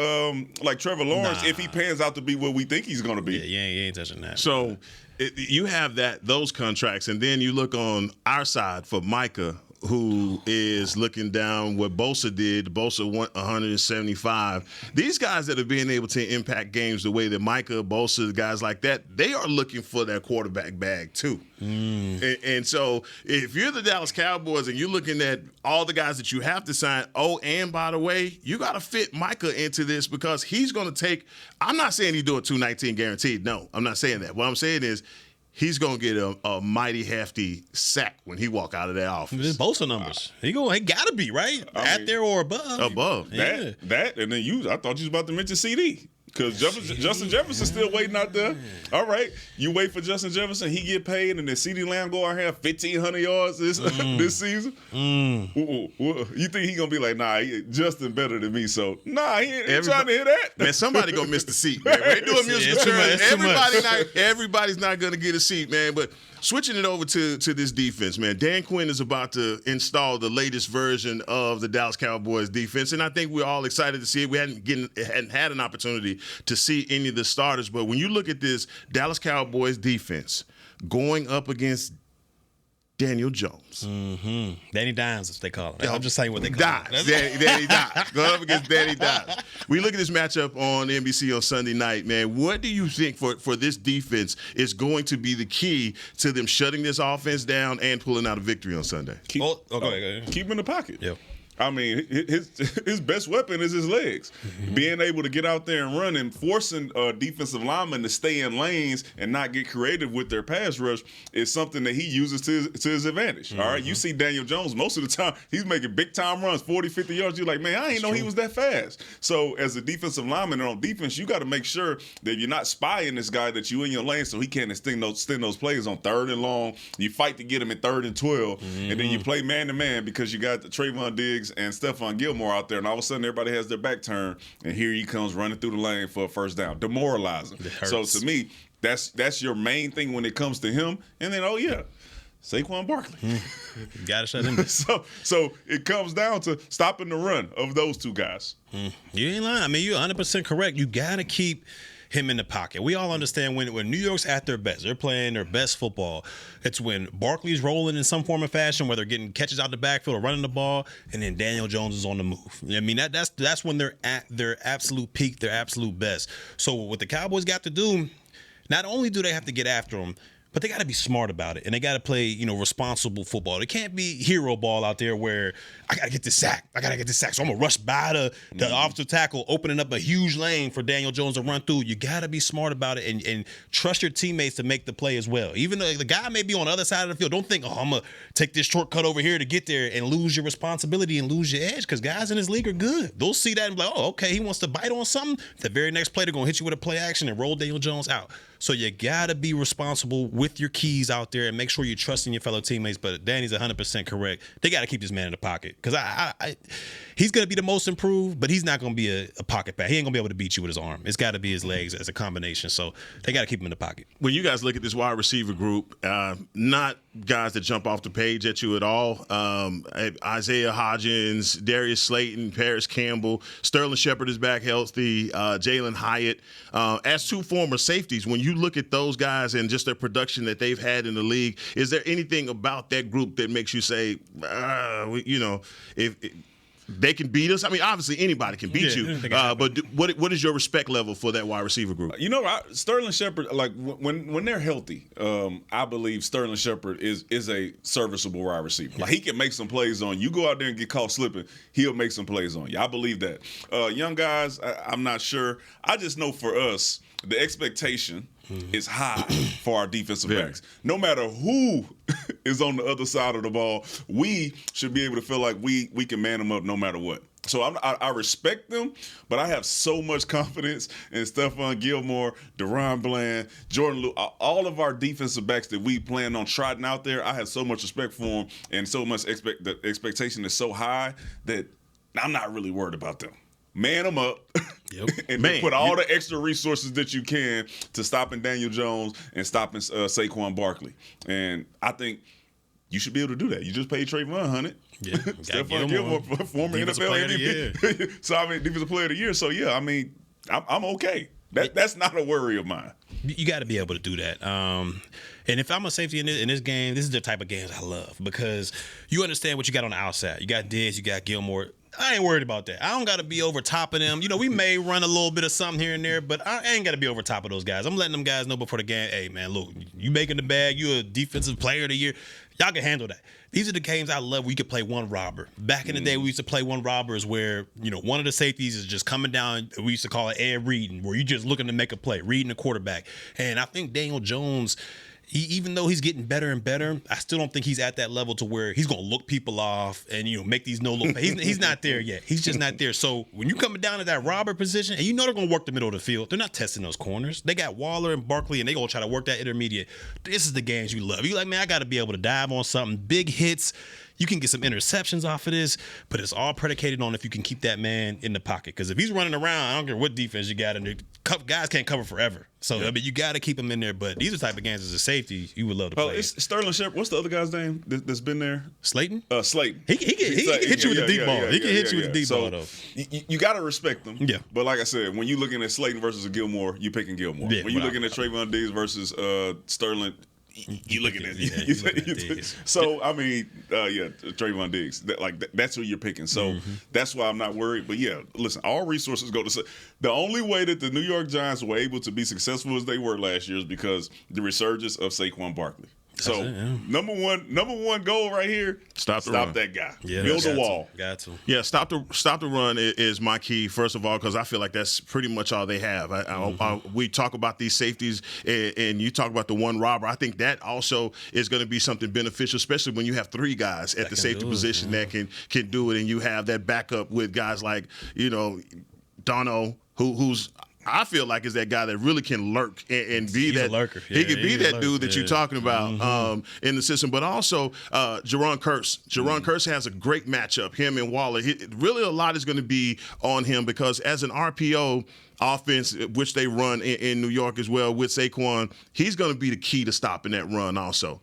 Speaker 6: Trevor Lawrence if he pans out to be what we think he's gonna be.
Speaker 5: Yeah, you ain't touching that.
Speaker 4: So you have those contracts, and then you look on our side for Micah, who is looking down what Bosa did. Bosa went 175. These guys that are being able to impact games the way that Micah, Bosa, guys like that, they are looking for their quarterback bag too. And so if you're the Dallas Cowboys and you're looking at all the guys that you have to sign, and by the way, you got to fit Micah into this, because he's going to take – I'm not saying he's doing 219 guaranteed. No, I'm not saying that. What I'm saying is he's going to get a mighty hefty sack when he walk out of that office.
Speaker 5: His Bosa numbers. He got to be, right? At there or above.
Speaker 4: Above.
Speaker 6: That, and then I thought you was about to mention CD. Because Justin Jefferson's still waiting out there. All right, you wait for Justin Jefferson, he get paid, and then CeeDee Lamb go out here 1,500 yards this season. You think he gonna be like, nah, Justin better than me? So nah, he ain't trying to hear that.
Speaker 4: Man, somebody gonna miss the seat, man. They do a musical chair. Everybody's not gonna get a seat, man. But switching it over to this defense, man. Dan Quinn is about to install the latest version of the Dallas Cowboys defense, and I think we're all excited to see it. We hadn't had an opportunity to see any of the starters. But when you look at this Dallas Cowboys defense going up against Daniel Jones.
Speaker 5: Mm-hmm. Danny Dimes, as they call him. I'm just saying what they call him.
Speaker 4: Danny Dimes. Going up against Danny Dimes. We look at this matchup on NBC on Sunday night, man. What do you think for this defense is going to be the key to them shutting this offense down and pulling out a victory on Sunday?
Speaker 6: Keep him in the pocket.
Speaker 5: Yeah.
Speaker 6: I mean, his best weapon is his legs. Mm-hmm. Being able to get out there and run and forcing defensive linemen to stay in lanes and not get creative with their pass rush is something that he uses to his advantage. Mm-hmm. All right, you see Daniel Jones, most of the time, he's making big-time runs, 40, 50 yards. You're like, man, I didn't know he was that fast. So as a defensive lineman on defense, you got to make sure that you're not spying this guy, that you in your lane so he can't extend those plays on 3rd and long. You fight to get him in 3rd and 12, and then you play man-to-man because you got the Trayvon Diggs and Stephon Gilmore out there, and all of a sudden everybody has their back turned, and here he comes running through the lane for a first down, demoralizing. So to me, that's your main thing when it comes to him. And then, Saquon Barkley.
Speaker 5: You gotta shut him down.
Speaker 6: So it comes down to stopping the run of those two guys.
Speaker 5: You ain't lying. I mean, you're 100% correct. You gotta keep him in the pocket. We all understand when New York's at their best, they're playing their best football. It's when Barkley's rolling in some form or fashion, whether getting catches out the backfield or running the ball, and then Daniel Jones is on the move. I mean, that's when they're at their absolute peak, their absolute best. So what the Cowboys got to do, not only do they have to get after him, but they got to be smart about it, and they got to play, responsible football. It can't be hero ball out there where I got to get this sack. So I'm going to rush by the offensive tackle, opening up a huge lane for Daniel Jones to run through. You got to be smart about it and trust your teammates to make the play as well. Even though the guy may be on the other side of the field, don't think, I'm going to take this shortcut over here to get there and lose your responsibility and lose your edge, because guys in this league are good. They'll see that and be like, okay, he wants to bite on something. The very next play, they're going to hit you with a play action and roll Daniel Jones out. So you got to be responsible with your keys out there and make sure you're trusting your fellow teammates. But Danny's 100% correct. They got to keep this man in the pocket, because he's going to be the most improved, but he's not going to be a pocket bat. He ain't going to be able to beat you with his arm. It's got to be his legs as a combination. So they got to keep him in the pocket.
Speaker 4: When you guys look at this wide receiver group, not guys that jump off the page at you at all. Isaiah Hodgins, Darius Slayton, Paris Campbell, Sterling Shepard is back healthy, Jalen Hyatt. As two former safeties, when you look at those guys and just their production that they've had in the league, is there anything about that group that makes you say, if they can beat us? I mean, obviously anybody can beat you, but what is your respect level for that wide receiver group?
Speaker 6: Sterling Shepard, like when they're healthy, I believe Sterling Shepard is a serviceable wide receiver. Like, he can make some plays on you. Go out there and get caught slipping, he'll make some plays on you. I believe that. Young guys, I'm not sure. I just know for us, the expectation is high for our defensive backs. No matter who is on the other side of the ball, we should be able to feel like we can man them up no matter what. So I respect them, but I have so much confidence in Stephon Gilmore, Deron Bland, Jordan Lewis, all of our defensive backs that we plan on trotting out there. I have so much respect for them, and so much the expectation is so high that I'm not really worried about them. Man them up, and put all the extra resources that you can to stopping Daniel Jones and stopping Saquon Barkley. And I think you should be able to do that. You just paid Trayvon $100. Yeah, Stephon Gilmore, former NFL MVP. So, Defensive Player of the Year. So, I'm okay. That's not a worry of mine.
Speaker 5: You got to be able to do that. And if I'm a safety in this game, this is the type of games I love, because you understand what you got on the outside. You got Diggs, you got Gilmore. I ain't worried about that. I don't got to be over top of them. We may run a little bit of something here and there, but I ain't got to be over top of those guys. I'm letting them guys know before the game, hey, man, look, you making the bag. You a defensive player of the year. Y'all can handle that. These are the games I love where you could play one robber. Back in the day, we used to play one robber is where, one of the safeties is just coming down. We used to call it air reading, where you're just looking to make a play, reading the quarterback. And I think Daniel Jones, even though he's getting better and better, I still don't think he's at that level to where he's going to look people off and, make these no-look plays. He's not there yet. He's just not there. So when you're coming down to that robber position, and they're going to work the middle of the field, they're not testing those corners. They got Waller and Barkley, and they're going to try to work that intermediate. This is the games you love. You're like, man, I got to be able to dive on something. Big hits. You can get some interceptions off of this, but it's all predicated on if you can keep that man in the pocket. Because if he's running around, I don't care what defense you got, and the guys can't cover forever. So, I mean, you got to keep him in there. But these are the type of games as a safety you would love to play.
Speaker 6: It's Sterling Shepard. What's the other guy's name that's been there?
Speaker 5: Slayton?
Speaker 6: Slayton.
Speaker 5: He can hit you with a deep ball. He can hit you with a deep ball, though.
Speaker 6: You got to respect them.
Speaker 5: Yeah.
Speaker 6: But like I said, when you're looking at Slayton versus a Gilmore, you're picking Gilmore.
Speaker 5: Yeah,
Speaker 6: when you're looking at Trayvon Diggs versus Sterling, you looking at it. So I mean, Trayvon Diggs. That's who you're picking. So that's why I'm not worried. But yeah, listen, all resources go to. The only way that the New York Giants were able to be successful as they were last year is because the resurgence of Saquon Barkley. So number one goal right here: stop that guy. Yeah, build a wall.
Speaker 5: Got to.
Speaker 4: Yeah, stop the run is my key. First of all, because I feel like that's pretty much all they have. We talk about these safeties, and you talk about the one robber. I think that also is going to be something beneficial, especially when you have three guys at the safety position that can do it, and you have that backup with guys like Dono, who's. I feel like is that guy that really can lurk and be that lurker. Yeah, he could be that dude that you're talking about in the system. But also Jerron Kearse. Jerron Kearse has a great matchup. Him and Waller. Really, a lot is going to be on him because as an RPO offense, which they run in New York as well with Saquon, he's going to be the key to stopping that run also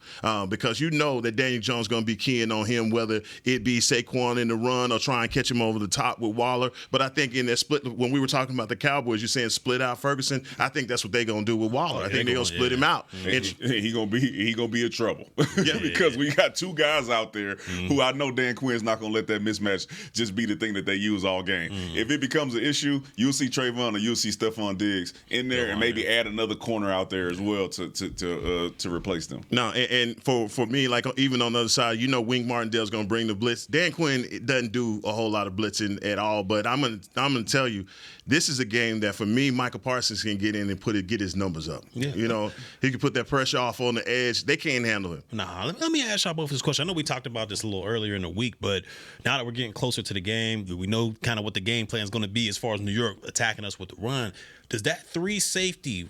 Speaker 4: because you know that Daniel Jones is going to be keying on him, whether it be Saquon in the run or try and catch him over the top with Waller. But I think in that split, when we were talking about the Cowboys, you're saying split out Ferguson. I think that's what they're going to do with Waller. I think they're going to split him out.
Speaker 6: He gonna be in trouble because we got two guys out there who I know Dan Quinn's not going to let that mismatch just be the thing that they use all game. If it becomes an issue, you'll see Trayvon or you'll see Stephon Diggs in there and maybe add another corner out there as well to replace them. No, and for me, like even on the other side, Wink Martindale's going to bring the blitz. Dan Quinn doesn't do a whole lot of blitzing at all, but I'm gonna tell you, this is a game that for me, Michael Parsons can get in and get his numbers up. Yeah. He can put that pressure off on the edge. They can't handle him.
Speaker 5: Nah, let me ask y'all both this question. I know we talked about this a little earlier in the week, but now that we're getting closer to the game, we know kind of what the game plan is going to be as far as New York attacking us with the run. Does that three safety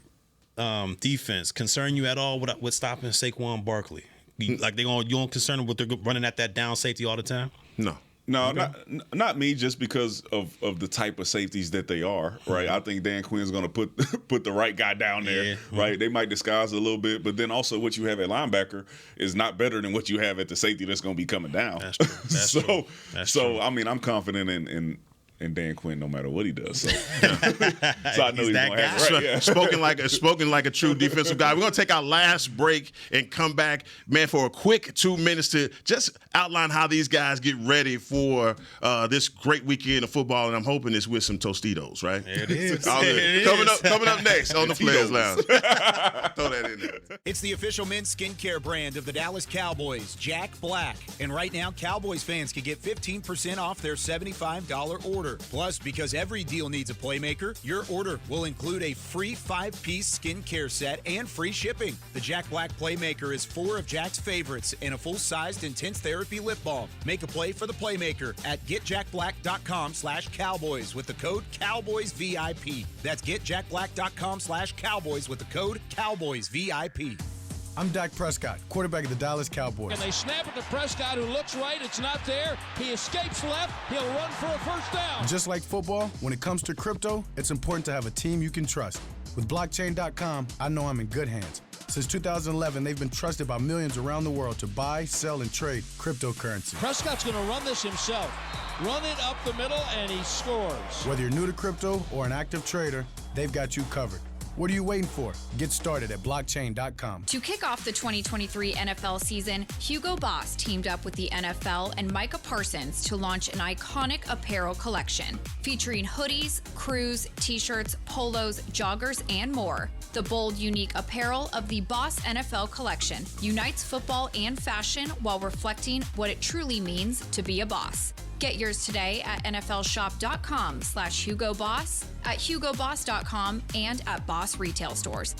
Speaker 5: defense concern you at all with stopping Saquon Barkley? You don't concern them with they're running at that down safety all the time?
Speaker 6: No, not me. Just because of the type of safeties that they are, right? I think Dan Quinn's going to put the right guy down there, right? They might disguise a little bit, but then also what you have at linebacker is not better than what you have at the safety that's going to be coming down. That's true. That's true. I mean, I'm confident in Dan Quinn no matter what he does. So, I know he's going to have it right. Yeah.
Speaker 4: Spoken like a true defensive guy. We're going to take our last break and come back, man, for a quick 2 minutes to just outline how these guys get ready for this great weekend of football, and I'm hoping it's with some Tostitos, right?
Speaker 5: There it is.
Speaker 4: Coming up next on the Players Lounge. Throw that in there.
Speaker 10: It's the official men's skincare brand of the Dallas Cowboys, Jack Black. And right now, Cowboys fans can get 15% off their $75 order. Plus, because every deal needs a playmaker, your order will include a free 5-piece skincare set and free shipping. The Jack Black Playmaker is 4 of Jack's favorites and a full-sized intense therapy lip balm. Make a play for the Playmaker at getjackblack.com/Cowboys with the code CowboysVIP. That's getjackblack.com/Cowboys with the code CowboysVIP.
Speaker 2: I'm Dak Prescott, quarterback of the Dallas Cowboys.
Speaker 7: And they snap it to Prescott, who looks right. It's not there. He escapes left. He'll run for a first down.
Speaker 2: Just like football, when it comes to crypto, it's important to have a team you can trust. With blockchain.com, I know I'm in good hands. Since 2011, they've been trusted by millions around the world to buy, sell, and trade cryptocurrency.
Speaker 7: Prescott's going to run this himself. Run it up the middle, and he scores.
Speaker 2: Whether you're new to crypto or an active trader, they've got you covered. What are you waiting for? Get started at blockchain.com.
Speaker 8: To kick off the 2023 NFL season, Hugo Boss teamed up with the NFL and Micah Parsons to launch an iconic apparel collection featuring hoodies, crews, t-shirts, polos, joggers, and more. The bold, unique apparel of the Boss NFL collection unites football and fashion while reflecting what it truly means to be a boss. Get yours today at nflshop.com/HugoBoss, at HugoBoss.com, and at Boss retail stores.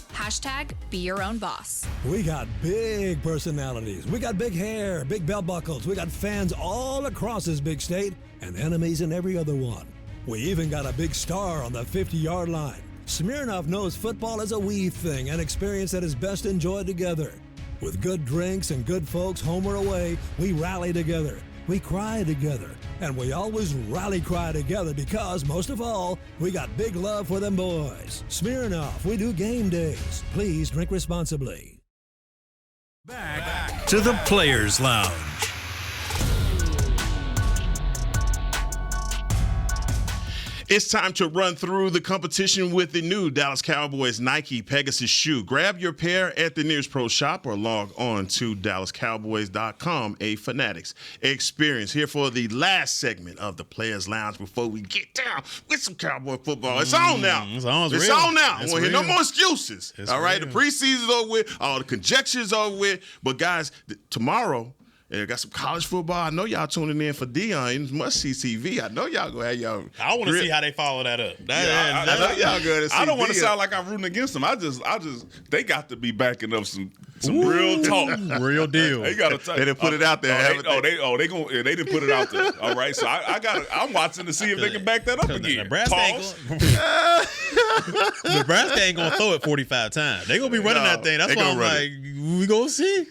Speaker 8: #Be your own boss.
Speaker 9: We got big personalities. We got big hair, big belt buckles. We got fans all across this big state and enemies in every other one. We even got a big star on the 50-yard line. Smirnoff knows football is a we thing, an experience that is best enjoyed together. With good drinks and good folks home or away, we rally together. we cry together, and we always rally cry together because, most of all, we got big love for them boys. Smirnoff, we do game days. Please drink responsibly.
Speaker 1: Back to the Players Lounge.
Speaker 4: It's time to run through the competition with the new Dallas Cowboys Nike Pegasus shoe. Grab your pair at the nearest pro shop or log on to DallasCowboys.com, a Fanatics experience. Here for the last segment of the Players Lounge before we get down with some Cowboy football. It's on now. It's on now. I won't hear no more excuses. All right, the preseason's over with. All the conjectures over with. But guys, tomorrow, got some college football. I know y'all tuning in for Deion. Must see TV. I know y'all gonna have y'all.
Speaker 5: I want to see how they follow that up.
Speaker 4: I know y'all gonna see.
Speaker 6: I don't want to sound like I'm rooting against them. I just, they got to be backing up some real talk,
Speaker 5: real deal.
Speaker 6: They got to.
Speaker 4: They didn't put it out there.
Speaker 6: They didn't put it out there. All right, so I'm watching to see if they can back that up again.
Speaker 5: Nebraska ain't gonna throw it 45 times. They gonna be running that thing. That's why I'm like, we gonna see.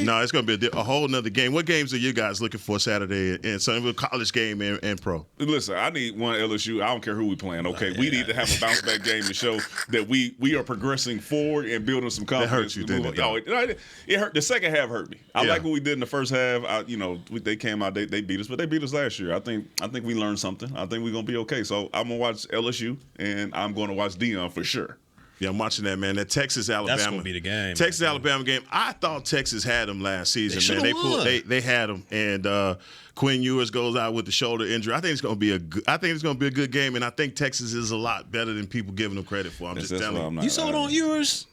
Speaker 4: No, it's gonna be a whole nother game. What games are you guys looking for Saturday and Sunday? College game and pro.
Speaker 6: Listen, I need one LSU. I don't care who we playing. Okay, we need to have a bounce back game to show that we are progressing forward and building some confidence.
Speaker 4: That hurt you, didn't
Speaker 6: it? It hurt. The second half hurt me. I like what we did in the first half. They came out. They beat us, but they beat us last year. I think we learned something. I think we're gonna be okay. So I'm gonna watch LSU and I'm gonna watch Deion for sure.
Speaker 4: Yeah, I'm watching that, man. That Texas-Alabama.
Speaker 5: That's going to be the game.
Speaker 4: Texas-Alabama game. I thought Texas had them last season, man. They had them, and Quinn Ewers goes out with the shoulder injury. I think it's going to be a good game, and I think Texas is a lot better than people giving them credit for. I'm just telling you.
Speaker 5: You sold on Ewers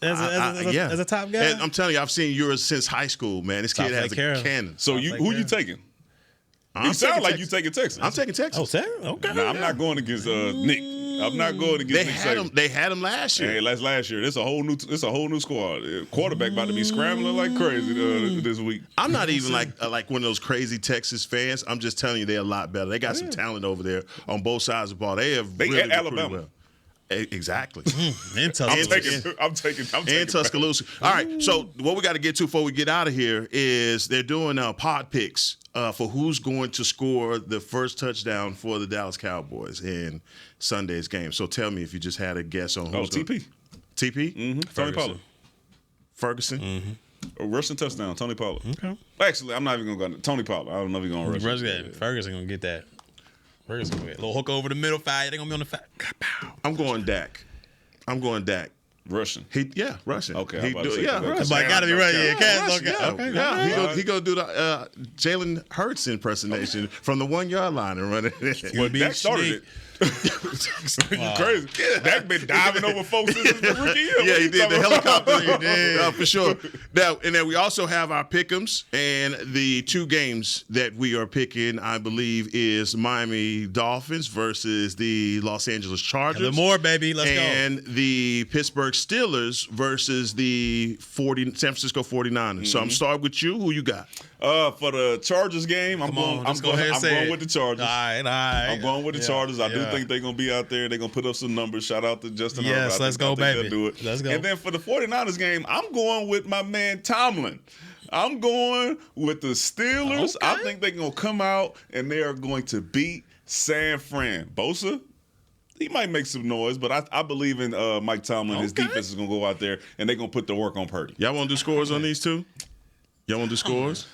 Speaker 5: as a top guy?
Speaker 4: And I'm telling you, I've seen Ewers since high school, man. This kid has a cannon.
Speaker 6: So who you taking? You sound like you taking Texas.
Speaker 4: I'm taking Texas.
Speaker 5: Oh, Sarah? Okay.
Speaker 6: No, I'm not going against Nick. I'm not going against Nick.
Speaker 4: They had him last year.
Speaker 6: Hey, last year. It's a whole new squad. Quarterback about to be scrambling like crazy this week.
Speaker 4: I'm not even like one of those crazy Texas fans. I'm just telling you, they're a lot better. They got some talent over there on both sides of the ball. They have really
Speaker 6: Alabama.
Speaker 4: Well. Exactly.
Speaker 5: And Tuscaloosa.
Speaker 6: I'm taking
Speaker 4: and Tuscaloosa. All right. So what we got to get to before we get out of here is they're doing pod picks for who's going to score the first touchdown for the Dallas Cowboys in Sunday's game. So tell me if you just had a guess on who's
Speaker 6: TP.
Speaker 4: TP?
Speaker 6: Mm-hmm. Tony Pollard.
Speaker 4: Ferguson?
Speaker 6: Mm-hmm. A rushing touchdown, Tony Pollard.
Speaker 5: Okay.
Speaker 6: Actually, I'm not even going to go Tony Pollard. I don't know if he's going to rush it.
Speaker 5: Ferguson going to get that. Ferguson going to get a little hook over the middle. They're going to be on the fat.
Speaker 4: I'm going Dak.
Speaker 6: Russian.
Speaker 4: Russian.
Speaker 6: Okay.
Speaker 5: Russian. But got to be right.
Speaker 4: He gonna do the Jalen Hurts impersonation from the 1 yard line and run it.
Speaker 6: Well, Dak started it. Crazy. Dak been diving over folks since the rookie year.
Speaker 4: Yeah, he did the helicopter. He did for sure. Now, and then we also have our pick'ems, and the two games that we are picking, I believe, is Miami Dolphins versus the Los Angeles Chargers.
Speaker 5: A little more, baby. Let's go.
Speaker 4: And the Pittsburgh Steelers versus the San Francisco 49ers. Mm-hmm. So I'm starting with you. Who you got?
Speaker 6: For the Chargers game, I'm going with the Chargers.
Speaker 5: All right.
Speaker 6: I'm going with the Chargers. I do think they're going to be out there. They're going to put up some numbers. Shout out to Justin Herbert.
Speaker 5: Yes, let's go, baby.
Speaker 6: Do it.
Speaker 5: Let's go.
Speaker 6: And then for the 49ers game, I'm going with my man Tomlin. I'm going with the Steelers. Okay. I think they're going to come out and they are going to beat San Fran. Bosa, he might make some noise, but I believe in Mike Tomlin. His defense is going to go out there and they're going to put the work on Purdy.
Speaker 4: Y'all want to do scores on these two? Y'all want to do scores?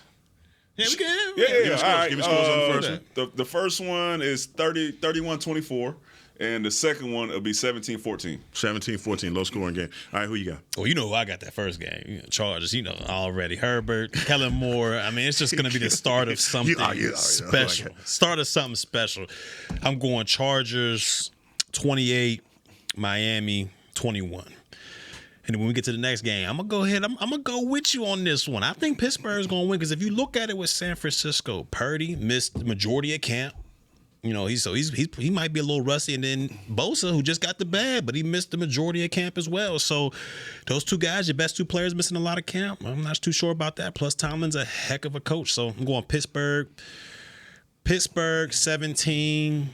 Speaker 5: Yeah, we can.
Speaker 6: Yeah.
Speaker 4: All right. Give me scores on the first one.
Speaker 6: The first one is 31-24, and the second one will be 17-14.
Speaker 4: 17-14, low scoring game. All right, who you got?
Speaker 5: Well, you know who I got that first game. Chargers, already. Herbert, Kellen Moore. I mean, it's just going to be the start of something special. Start of something special. I'm going Chargers 28, Miami 21. And when we get to the next game, I'm going to go ahead. I'm going to go with you on this one. I think Pittsburgh is going to win because if you look at it with San Francisco, Purdy missed the majority of camp. He might be a little rusty. And then Bosa, who just got the bag, but he missed the majority of camp as well. So those two guys, your best two players, missing a lot of camp. I'm not too sure about that. Plus, Tomlin's a heck of a coach. So I'm going Pittsburgh 17,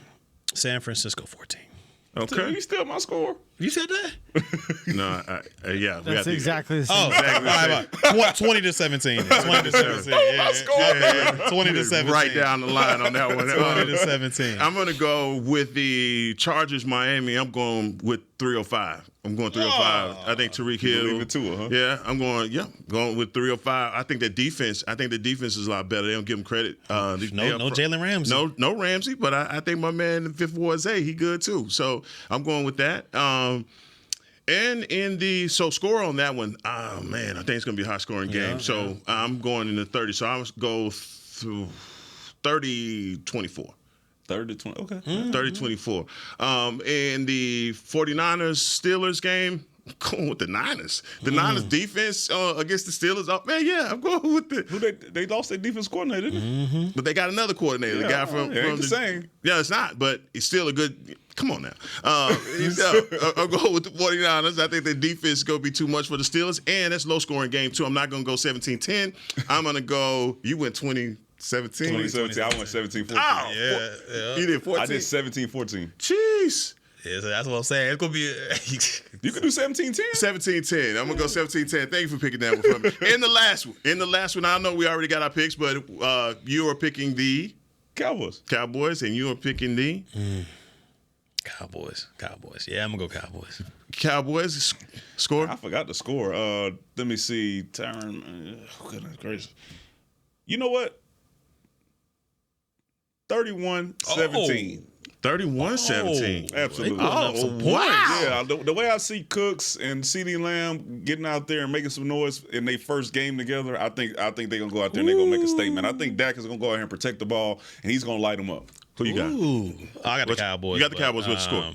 Speaker 5: San Francisco 14.
Speaker 6: Okay. You still my score?
Speaker 5: You said that?
Speaker 4: No, yeah.
Speaker 11: That's exactly the same.
Speaker 5: Oh, exactly. 20 to 17. 20 to 17. Yeah. 20 to 17.
Speaker 4: Right down the line on that one.
Speaker 5: 20 to 17.
Speaker 4: I'm going to go with the Chargers, Miami. I'm going with 305. I'm going 305. I think Tyreek Hill.
Speaker 6: Leave it to her, huh?
Speaker 4: Yeah, I'm going with 305. I think the defense is a lot better. They don't give them credit.
Speaker 5: No Jalen Ramsey.
Speaker 4: No Ramsey, but I think my man in Fifth Ward Zay, he good too. So I'm going with that. And in the score on that one, oh man, I think it's gonna be a high scoring game.
Speaker 5: Yeah,
Speaker 4: so I'm going in the 30. So I'm gonna go through 30-24.
Speaker 6: 30-20. Okay.
Speaker 4: 30-24. In the 49ers Steelers game, I'm going with the Niners. The Niners defense against the Steelers. Oh man, yeah, I'm going with the.
Speaker 6: Who they lost their defense coordinator, didn't they?
Speaker 4: But they got another coordinator. The guy from
Speaker 6: the same.
Speaker 4: Yeah, it's not, but it's still a good. Come on now. I'm going with the 49ers. I think the defense is going to be too much for the Steelers, and it's low-scoring game, too. I'm not going to go 17-10. I'm going to go – you went 20-17.
Speaker 6: 2017. I went 17-14.
Speaker 4: Oh,
Speaker 5: yeah.
Speaker 4: You did 14?
Speaker 6: I did 17-14.
Speaker 4: Jeez.
Speaker 5: Yeah, so that's what I'm saying. It's going to be
Speaker 6: you can do 17-10?
Speaker 4: 17-10. I'm going to go 17-10. Thank you for picking that one for me. In the last one, I know we already got our picks, but you are picking the – Cowboys, and you are picking the –
Speaker 5: Cowboys. Yeah, I'm going to go Cowboys.
Speaker 4: Cowboys score?
Speaker 6: I forgot the score. Let me see. Goodness gracious. You know what? 31-17.
Speaker 4: 31-17.
Speaker 6: Absolutely.
Speaker 4: Oh, wow.
Speaker 6: Yeah, the way I see Cooks and CeeDee Lamb getting out there and making some noise in their first game together, I think they're going to go out there and they're going to make a statement. I think Dak is going to go out here and protect the ball, and he's going to light them up.
Speaker 4: Who you got?
Speaker 5: I got the Cowboys.
Speaker 4: You got the Cowboys. What's the score?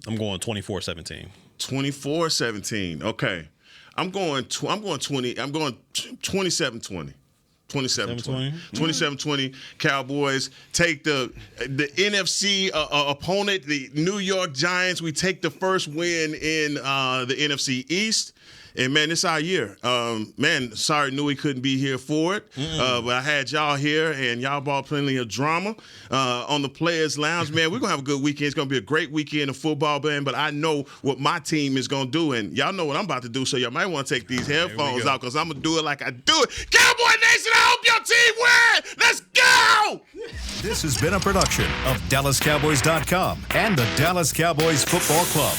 Speaker 5: I'm going 24-17.
Speaker 4: 24-17. Okay. I'm going 20. I'm going 27-20. 27-20. 27-20. Cowboys take the NFC opponent, the New York Giants. We take the first win in the NFC East. And, man, it's our year. Man, sorry Nui couldn't be here for it. But I had y'all here, and y'all brought plenty of drama on the Players Lounge. Man, we're going to have a good weekend. It's going to be a great weekend of football, man. But I know what my team is going to do, and y'all know what I'm about to do, so y'all might want to take these headphones out because I'm going to do it like I do it. Cowboy Nation, I hope your team wins. Let's go!
Speaker 1: This has been a production of DallasCowboys.com and the Dallas Cowboys Football Club.